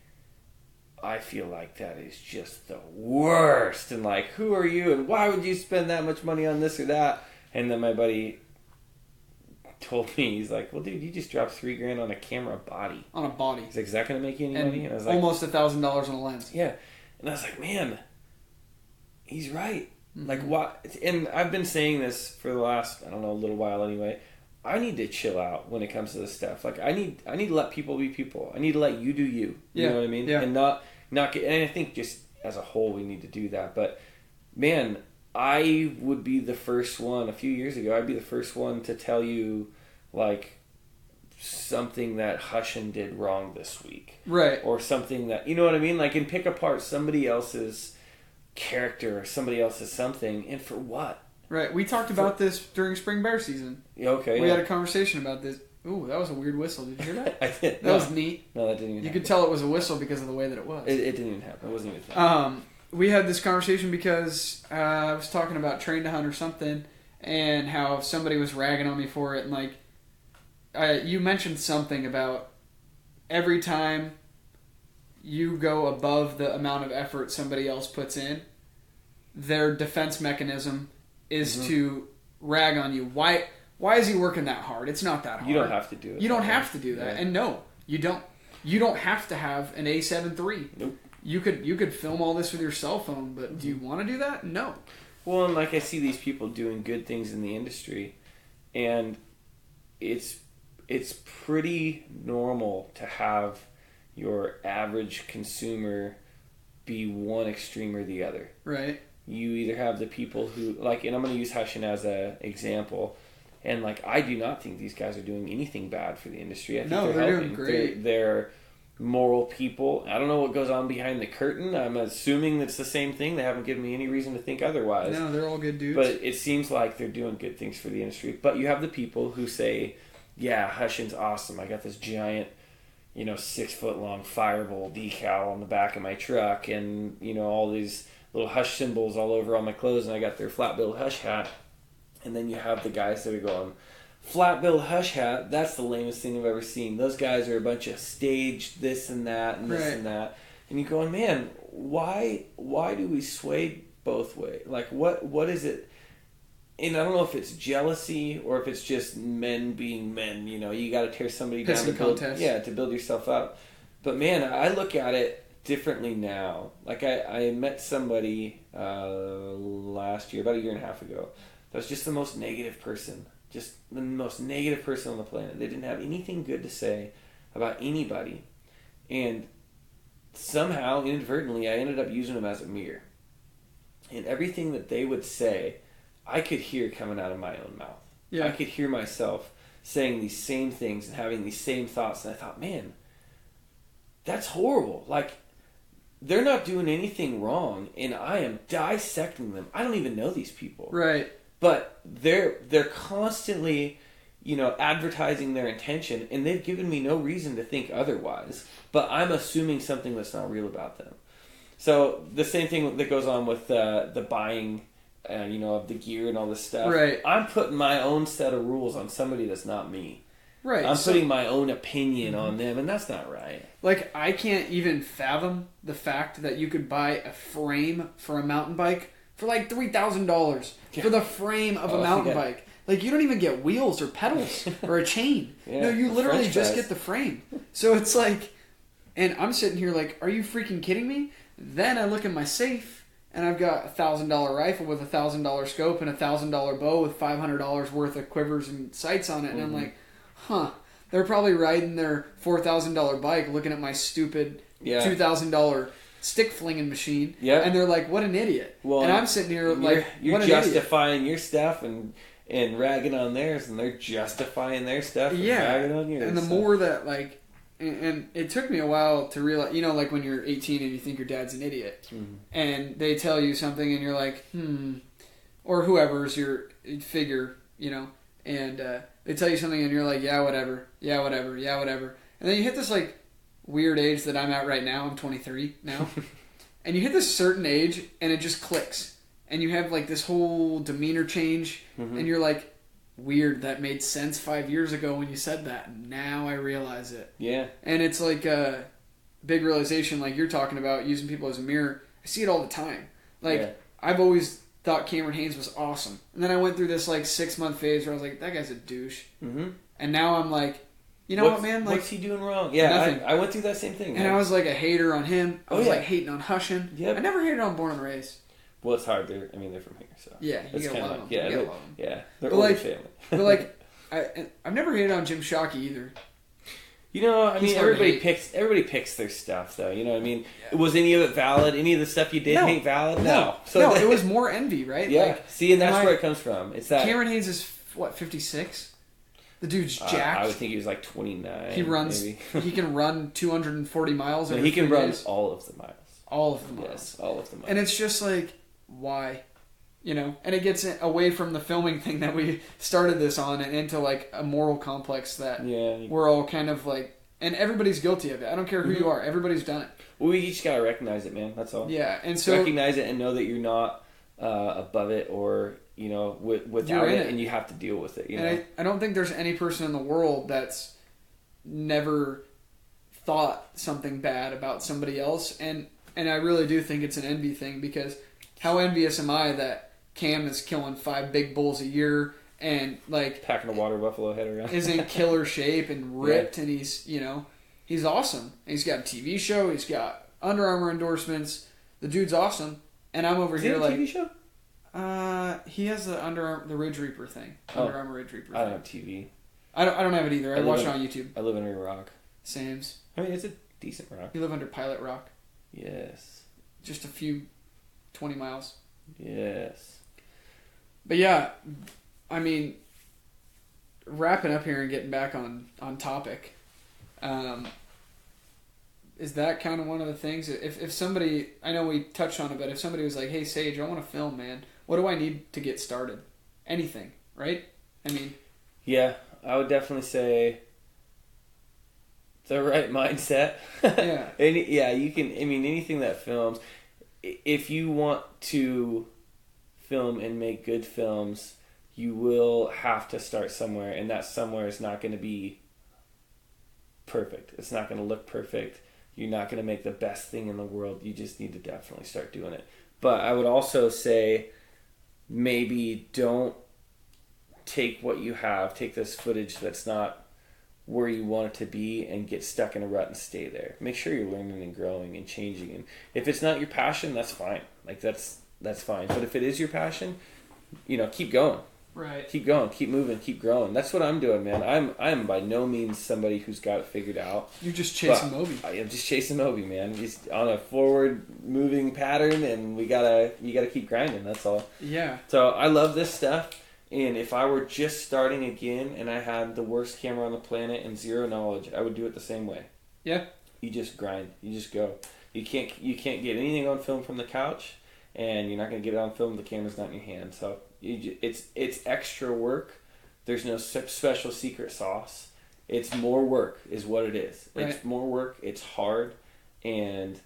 I feel like that is just the worst. And like, who are you? And why would you spend that much money on this or that? And then my buddy told me, he's like, well, dude, you just dropped $3,000 on a camera body.
On a body.
He's like, is that going to make you any money? And I was like,
almost $1,000 on a lens.
Yeah. And I was like, man, he's right. Mm-hmm. Like, what? And I've been saying this for the last, I don't know, a little while anyway. I need to chill out when it comes to this stuff. Like, I need to let people be people. I need to let you do you. You know what I mean?
Yeah.
And not get, and I think just as a whole we need to do that. But man, I would be the first one, a few years ago, I'd be the first one to tell you, like, something that Hushin did wrong this week.
Right.
Or something that, you know what I mean? Like, and pick apart somebody else's character or somebody else's something, and for what?
Right. We talked about this during spring bear season.
Okay.
We had a conversation about this. Ooh, that was a weird whistle. Did you hear that?
I did.
That was neat.
No, that didn't even
You
happen.
could tell it was a whistle because of the way that it was.
It didn't even happen. It wasn't even that.
We had this conversation because I was talking about train to hunt or something, and how somebody was ragging on me for it, and like, you mentioned something about every time you go above the amount of effort somebody else puts in, their defense mechanism is to rag on you. Why is he working that hard? It's not that hard.
You don't have to do it.
You don't have to do that.
Yeah.
And no, you don't. You don't have to have an A7 III.
Nope.
You could film all this with your cell phone, but do you want to do that? No.
Well, and like I see these people doing good things in the industry, and it's pretty normal to have your average consumer be one extreme or the other.
Right.
You either have the people who, like, and I'm going to use Hushin as an example, and like, I do not think these guys are doing anything bad for the industry. I think they're helping.
Doing great.
They're moral people. I don't know what goes on behind the curtain. I'm assuming that's the same thing. They haven't given me any reason to think otherwise.
No, they're all good dudes.
But it seems like they're doing good things for the industry. But you have the people who say, yeah, Hushin's awesome. I got this giant, 6-foot-long Fireball decal on the back of my truck, and, all these little Hush symbols all over all my clothes, and I got their flat-billed Hush hat. And then you have the guys that are going, flat-billed Hush hat, that's the lamest thing I've ever seen. Those guys are a bunch of staged this and that and this and that. And you're going, man, why do we sway both ways? Like, what is it? And I don't know if it's jealousy or if it's just men being men. You got to tear somebody down to build, to build yourself up. But man, I look at it differently now. Like I met somebody last year, about a year and a half ago, that was just the most negative person. Just the most negative person on the planet. They didn't have anything good to say about anybody. And somehow, inadvertently, I ended up using them as a mirror. And everything that they would say, I could hear coming out of my own mouth. Yeah. I could hear myself saying these same things and having these same thoughts. And I thought, man, that's horrible. Like, they're not doing anything wrong, and I am dissecting them. I don't even know these people.
Right.
But they're constantly, advertising their intention, and they've given me no reason to think otherwise. But I'm assuming something that's not real about them. So the same thing that goes on with the buying, of the gear and all this stuff.
Right.
I'm putting my own set of rules on somebody that's not me.
Right.
I'm putting my own opinion on them, and that's not right.
Like, I can't even fathom the fact that you could buy a frame for a mountain bike for like $3,000 for the frame of a mountain bike. Like, you don't even get wheels or pedals or a chain. No, you literally just get the frame. So it's like, and I'm sitting here like, are you freaking kidding me? Then I look in my safe, and I've got a $1,000 rifle with a $1,000 scope and a $1,000 bow with $500 worth of quivers and sights on it, and I'm like, they're probably riding their $4,000 bike looking at my stupid $2,000 stick flinging machine, and they're like, what an idiot. Well, and I'm sitting here like,
you're justifying your stuff and ragging on theirs, and they're justifying their stuff and ragging on yours.
And the more that, like, and it took me a while to realize, like when you're 18 and you think your dad's an idiot, and they tell you something and you're like, or whoever's your figure, and they tell you something and you're like, yeah, whatever. And then you hit this like, weird age that I'm at right now. I'm 23 now. And you hit this certain age and it just clicks. And you have like this whole demeanor change. And you're like, weird, that made sense 5 years ago when you said that. Now I realize it.
Yeah.
And it's like a big realization, like you're talking about, using people as a mirror. I see it all the time. Like, I've always thought Cameron Hanes was awesome. And then I went through this like 6-month phase where I was like, that guy's a douche. And now I'm like, you know what, man? Like,
what's he doing wrong? Yeah, I went through that same thing.
And I was like a hater on him. I was like hating on Hushin.
Yep.
I never hated on Born and Raised.
Well, it's hard. They're from here, so
yeah, you gotta love them.
Yeah, they're older family.
But like, I've never hated on Jim Shockey either.
You know, I mean, everybody picks their stuff, though. You know what I mean? Yeah. Was any of it valid? Any of the stuff you did ain't valid? No.
So it was more envy, right?
Yeah.
Like,
see, and that's where it comes from. It's that
Cameron Hanes is what, 56? The dude's jacked.
I would think he was like 29.
He runs. Maybe. He can run 240 miles.
He can run all of the miles.
All of the miles.
Yes, all of the miles.
And it's just like, why? You know, and it gets away from the filming thing that we started this on and into like a moral complex that we're all kind of like, and everybody's guilty of it. I don't care who you are. Everybody's done it.
Well, we each gotta recognize it, man. That's all.
Yeah, and so
recognize it and know that you're not above it, or you know, without it, and you have to deal with it. You know?
I don't think there's any person in the world that's never thought something bad about somebody else, and I really do think it's an envy thing, because how envious am I that Cam is killing 5 big bulls a year and like
packing a water buffalo head around,
is in killer shape and ripped, and he's, you know, he's awesome. He's got a TV show, he's got Under Armour endorsements. The dude's awesome, and I'm over here like
TV show.
He has the the Ridge Reaper thing. Under Armour Ridge Reaper.
I don't have TV.
I don't have it either. I watch it on YouTube.
I live under a rock.
Sames.
I mean, it's a decent rock.
You live under Pilot Rock.
Yes.
Just a few 20 miles.
Yes.
But yeah, I mean, wrapping up here and getting back on topic, is that kind of one of the things? If somebody, I know we touched on it, but if somebody was like, hey, Sage, I want to film, man, what do I need to get started? Anything, right? I mean...
Yeah, I would definitely say the right mindset.
Yeah.
You can, I mean, anything that films, if you want to film and make good films, you will have to start somewhere, and that somewhere is not going to be perfect. It's not going to look perfect. You're not going to make the best thing in the world. You just need to definitely start doing it. But I would also say maybe don't take what you have, take this footage that's not where you want it to be, and get stuck in a rut and stay there. Make sure you're learning and growing and changing. And if it's not your passion, that's fine. Like that's fine. But if it is your passion, you know, keep going.
Right.
Keep going, keep moving, keep growing. That's what I'm doing, man. I'm by no means somebody who's got it figured out.
You're just chasing Moby.
I am just chasing Moby, man. Just on a forward moving pattern, and you gotta keep grinding. That's all.
Yeah.
So I love this stuff, and if I were just starting again and I had the worst camera on the planet and zero knowledge, I would do it the same way.
Yeah.
You just grind. You just go. You can't get anything on film from the couch, and you're not gonna get it on film. The camera's not in your hand, so. It's extra work. There's no special secret sauce. It's more work is what it is.
Right.
It's more work. It's hard, and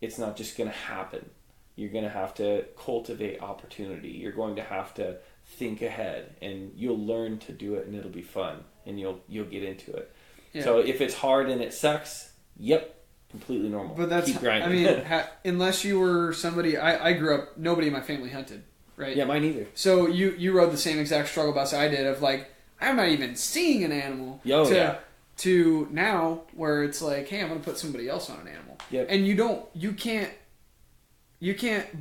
it's not just going to happen. You're going to have to cultivate opportunity. You're going to have to think ahead, and you'll learn to do it, and it'll be fun, and you'll get into it. Yeah. So if it's hard and it sucks, completely normal.
But that's,
keep grinding.
I mean, unless you were somebody, I grew up, nobody in my family hunted. Right.
Yeah, mine either.
So you rode the same exact struggle bus I did of like, I'm not even seeing an animal. To now where it's like, hey, I'm going to put somebody else on an animal.
Yep.
And you can't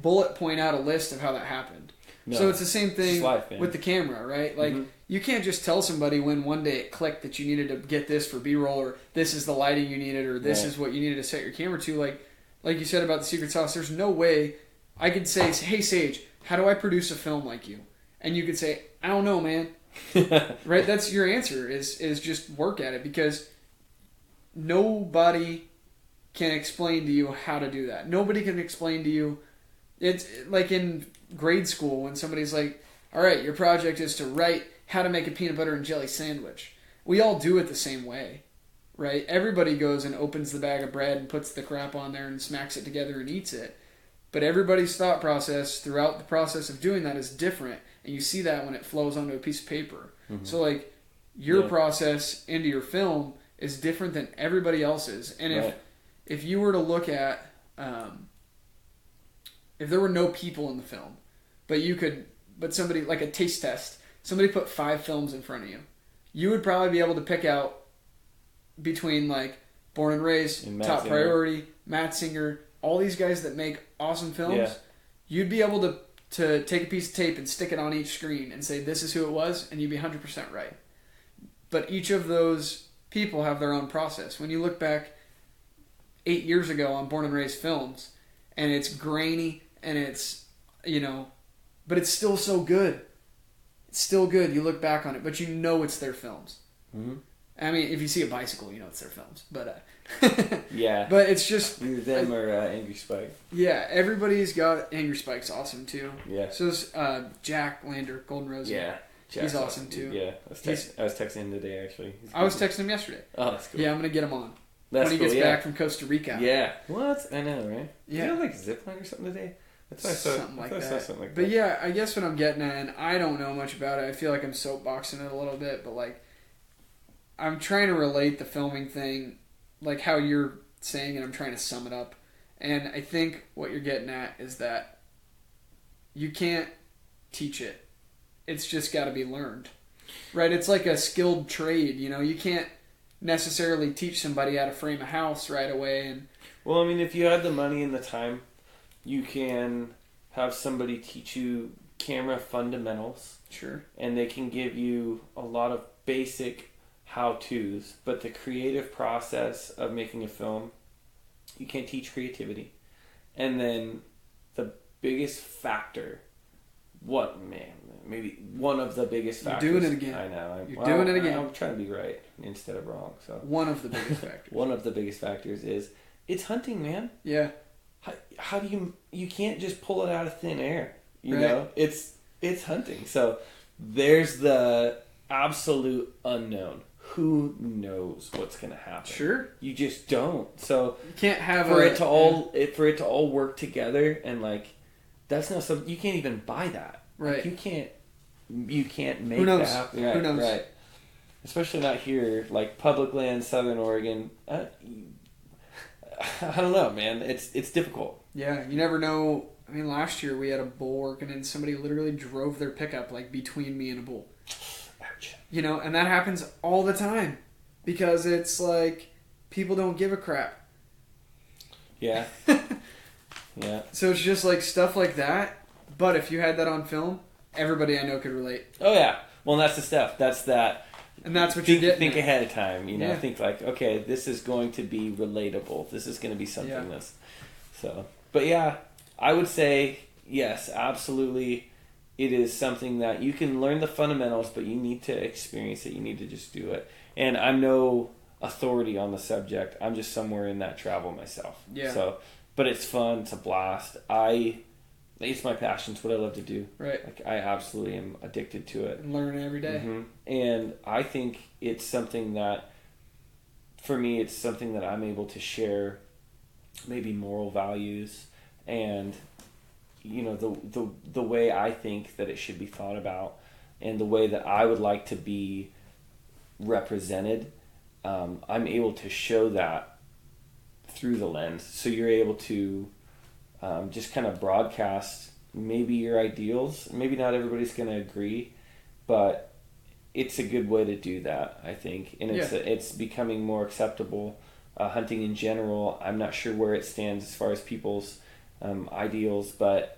bullet point out a list of how that happened. No. So it's the same thing with the camera, right? Like you can't just tell somebody when one day it clicked that you needed to get this for B-roll, or this is the lighting you needed, or this is what you needed to set your camera to. Like you said about the secret sauce, there's no way I could say, hey, Sage, how do I produce a film like you? And you could say, I don't know, man. Right? That's your answer, is just work at it, because nobody can explain to you how to do that. Nobody can explain to you. It's like in grade school when somebody's like, all right, your project is to write how to make a peanut butter and jelly sandwich. We all do it the same way, right? Everybody goes and opens the bag of bread and puts the crap on there and smacks it together and eats it. But everybody's thought process throughout the process of doing that is different. And you see that when it flows onto a piece of paper. Mm-hmm. So, like, your process into your film is different than everybody else's. And if you were to look at, if there were no people in the film, but somebody, like a taste test, somebody put 5 films in front of you, you would probably be able to pick out between, like, Born and Raised, and Top Priority, Matt Singer, all these guys that make awesome films. Yeah. You'd be able to take a piece of tape and stick it on each screen and say, this is who it was, and you'd be 100% right. But each of those people have their own process. When you look back 8 years ago on Born and Raised films, and it's grainy, and it's, but it's still so good. It's still good. You look back on it, but you know it's their films. Mm-hmm. I mean, if you see a bicycle, you know it's their films. But
yeah.
But it's just
either them or Angry Spike.
Yeah, everybody's got Angry Spike's awesome too.
Yeah.
So is Jack Lander, Golden Rose.
Yeah.
He's awesome too.
Yeah. I was texting him today actually.
I was texting him yesterday.
Oh, that's cool.
Yeah, I'm gonna get him on
when
he gets back from Costa Rica.
Yeah. What? I know, right?
Yeah.
Did he have like zipline or something today? That's what I saw.
Something like
I
that.
Something like
but
that.
yeah, I guess what I'm getting at, and I don't know much about it. I feel like I'm soapboxing it a little bit, but like, I'm trying to relate the filming thing, like how you're saying, and I'm trying to sum it up. And I think what you're getting at is that you can't teach it. It's just got to be learned. Right? It's like a skilled trade, You can't necessarily teach somebody how to frame a house right away. And
well, I mean, if you had the money and the time, you can have somebody teach you camera fundamentals.
Sure.
And they can give you a lot of basic how-tos, but the creative process of making a film, you can't teach creativity. And then the biggest factor, maybe one of the biggest factors.
You're doing it again.
I know.
You're doing it again.
I'm trying to be right instead of wrong. So
one of the biggest factors.
One of the biggest factors is it's hunting, man.
Yeah.
How do you can't just pull it out of thin air, you
right.
know? It's hunting. So there's the absolute unknown. Who knows what's going to happen?
Sure.
You just don't. So
you can't have
for it to all work together, and like that's not something you can't even buy that.
Right.
Like, you can't make
Who knows?
that happen. Right,
Who knows?
Right. Especially not here, like public land, Southern Oregon. I don't know, man. It's difficult.
Yeah, you never know. I mean, last year we had a bull working, and somebody literally drove their pickup like between me and a bull.
Ouch.
And that happens all the time because it's like people don't give a crap.
Yeah. Yeah.
So it's just like stuff like that. But if you had that on film, everybody I know could relate.
Oh yeah. Well, that's the stuff. That's that.
And that's what you
think ahead of time. Yeah. Think like, okay, this is going to be relatable. This is going to be something that's so. But yeah, I would say yes, absolutely. It is something that you can learn the fundamentals, but you need to experience it. You need to just do it. And I'm no authority on the subject. I'm just somewhere in that travel myself.
Yeah.
So, but it's fun. It's a blast. It's my passion. It's what I love to do.
Right.
Like I absolutely am addicted to it.
And learn every day.
Mm-hmm. And I think it's something that, for me, it's something that I'm able to share, maybe moral values and, the way I think that it should be thought about, and the way that I would like to be represented. I'm able to show that through the lens. So you're able to just kind of broadcast maybe your ideals. Maybe not everybody's going to agree, but it's a good way to do that, I think. And it's becoming more acceptable. Hunting in general, I'm not sure where it stands as far as people's ideals, but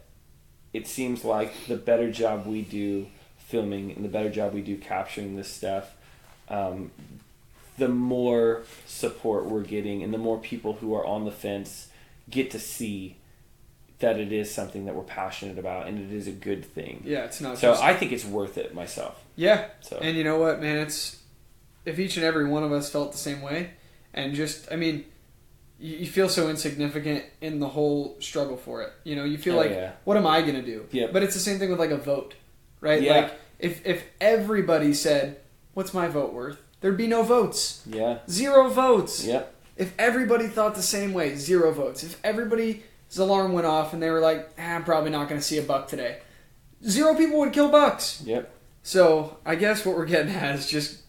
it seems like the better job we do filming and the better job we do capturing this stuff, the more support we're getting, and the more people who are on the fence get to see that it is something that we're passionate about and it is a good thing.
Yeah, it's not.
So I think it's worth it myself.
Yeah.
So.
And you know what, man? It's if each and every one of us felt the same way, and just, I mean, you feel so insignificant in the whole struggle for it. You feel what am I going to do?
Yeah.
But it's the same thing with like a vote, right?
Yeah.
Like if everybody said, what's my vote worth? there'd be no votes.
Yeah.
0 votes.
Yep.
If everybody thought the same way, 0 votes. If everybody's alarm went off and they were like, I'm probably not going to see a buck today, 0 people would kill bucks.
Yep.
So I guess what we're getting at is just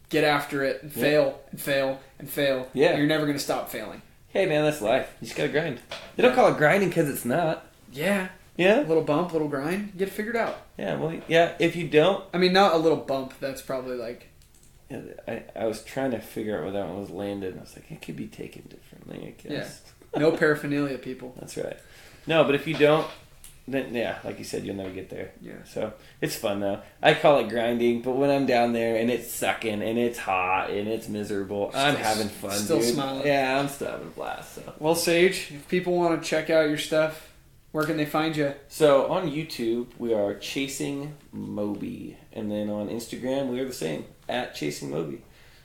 get after it and fail and fail and fail.
Yeah.
You're never going to stop failing.
Hey, man, that's life. You just got to grind. They don't call it grinding because it's not.
Yeah.
Yeah.
A little bump, a little grind, get it figured out.
Yeah, well, yeah, if you don't...
I mean, not a little bump. That's probably like...
Yeah, I was trying to figure out where that one was landed. I was like, it could be taken differently, I guess.
Yeah. No paraphernalia, people.
That's right. No, but if you don't, then, yeah, like you said, you'll never get there.
Yeah.
So, it's fun, though. I call it grinding, but when I'm down there and it's sucking and it's hot and it's miserable, I'm having fun,
Still
dude.
smiling.
Yeah, I'm still having a blast. So.
Well, Sage, if people want to check out your stuff, where can they find you?
So, on YouTube, we are Chasing Moby. And then on Instagram, we are the same, at Chasing Moby.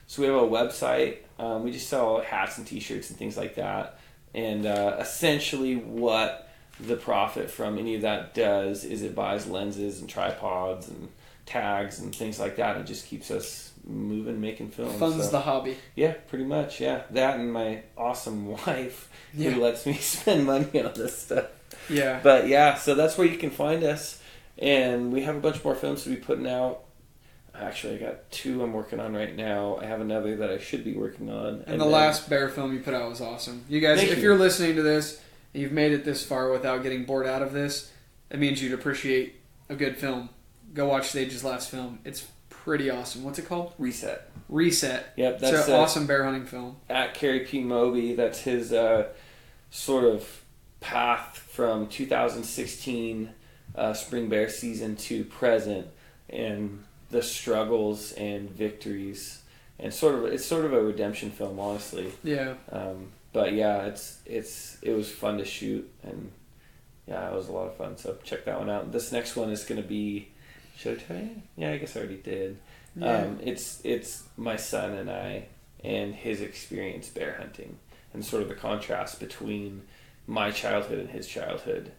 So, we have a website. We just sell hats and t-shirts and things like that. And essentially what the profit from any of that does is it buys lenses and tripods and tags and things like that. It just keeps us moving, making films.
Funds the hobby.
Yeah, pretty much, yeah. That and my awesome wife who lets me spend money on this stuff.
Yeah.
But yeah, so that's where you can find us. And we have a bunch more films to be putting out. Actually, I got 2 I'm working on right now. I have another that I should be working on.
And the last bear film you put out was awesome. You guys, if you're listening to this, and you've made it this far without getting bored out of this, it means you'd appreciate a good film. Go watch Sage's last film. It's pretty awesome. What's it called?
Reset.
It's
Yep, that's
an awesome bear hunting film.
At Kerry P. Moby, that's his sort of path from 2016 spring bear season to present, and the struggles and victories, and it's sort of a redemption film, honestly.
Yeah.
But yeah, it was fun to shoot, and yeah, it was a lot of fun. So check that one out. This next one is going to be. Should I tell you? Yeah, I guess I already did.
Yeah.
It's my son and I, and his experience bear hunting, and sort of the contrast between my childhood and his childhood,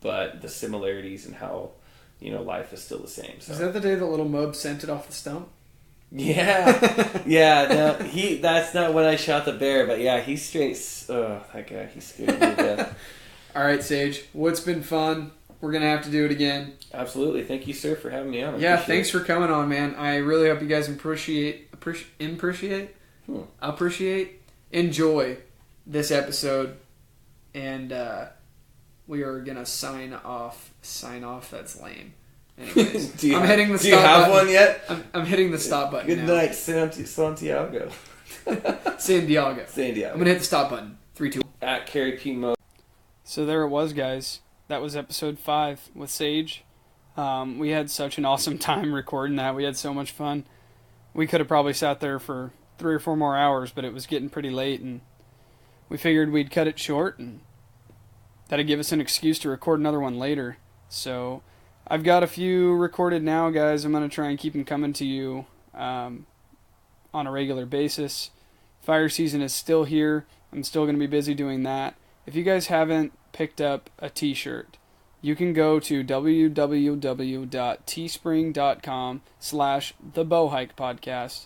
but the similarities and how, life is still the same. So.
Is that the day that little Mob sent it off the stump?
Yeah. Yeah, no, that's not when I shot the bear, but yeah, he's straight, that guy, he scared me to death.
All right, Sage, well, it's been fun. We're going to have to do it again.
Absolutely. Thank you, sir, for having me on.
Yeah, thanks for coming on, man. I really hope you guys enjoy this episode. And we are going to sign off. That's lame. Anyways, I'm hitting the stop button.
Do you have one yet?
I'm hitting the stop button
Good
now.
night, Santiago.
San Diego.
I'm going
to hit the stop button. 3, 2.
At Kerry P. Mo.
So there it was, guys. That was episode 5 with Sage. We had such an awesome time recording that. We had so much fun. We could have probably sat there for 3 or 4 more hours, but it was getting pretty late, and we figured we'd cut it short, and that'd give us an excuse to record another one later. So I've got a few recorded now, guys. I'm going to try and keep them coming to you on a regular basis. Fire season is still here. I'm still going to be busy doing that. If you guys haven't picked up a t-shirt, you can go to www.teespring.com/thebowhikepodcast.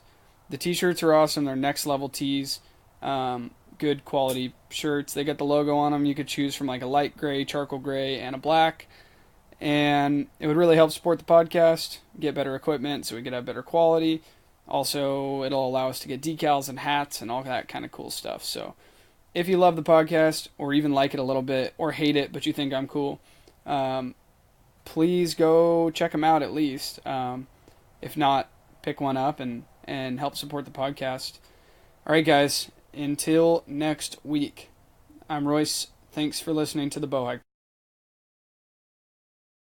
The t-shirts are awesome. They're next level tees. Good quality shirts. They got the logo on them. You could choose from like a light gray, charcoal gray, and a black. And it would really help support the podcast, get better equipment so we could have better quality. Also, it'll allow us to get decals and hats and all that kind of cool stuff. So if you love the podcast, or even like it a little bit, or hate it but you think I'm cool, please go check them out at least. If not, pick one up and help support the podcast. All right, guys, until next week, I'm Royce. Thanks for listening to the Bowhike.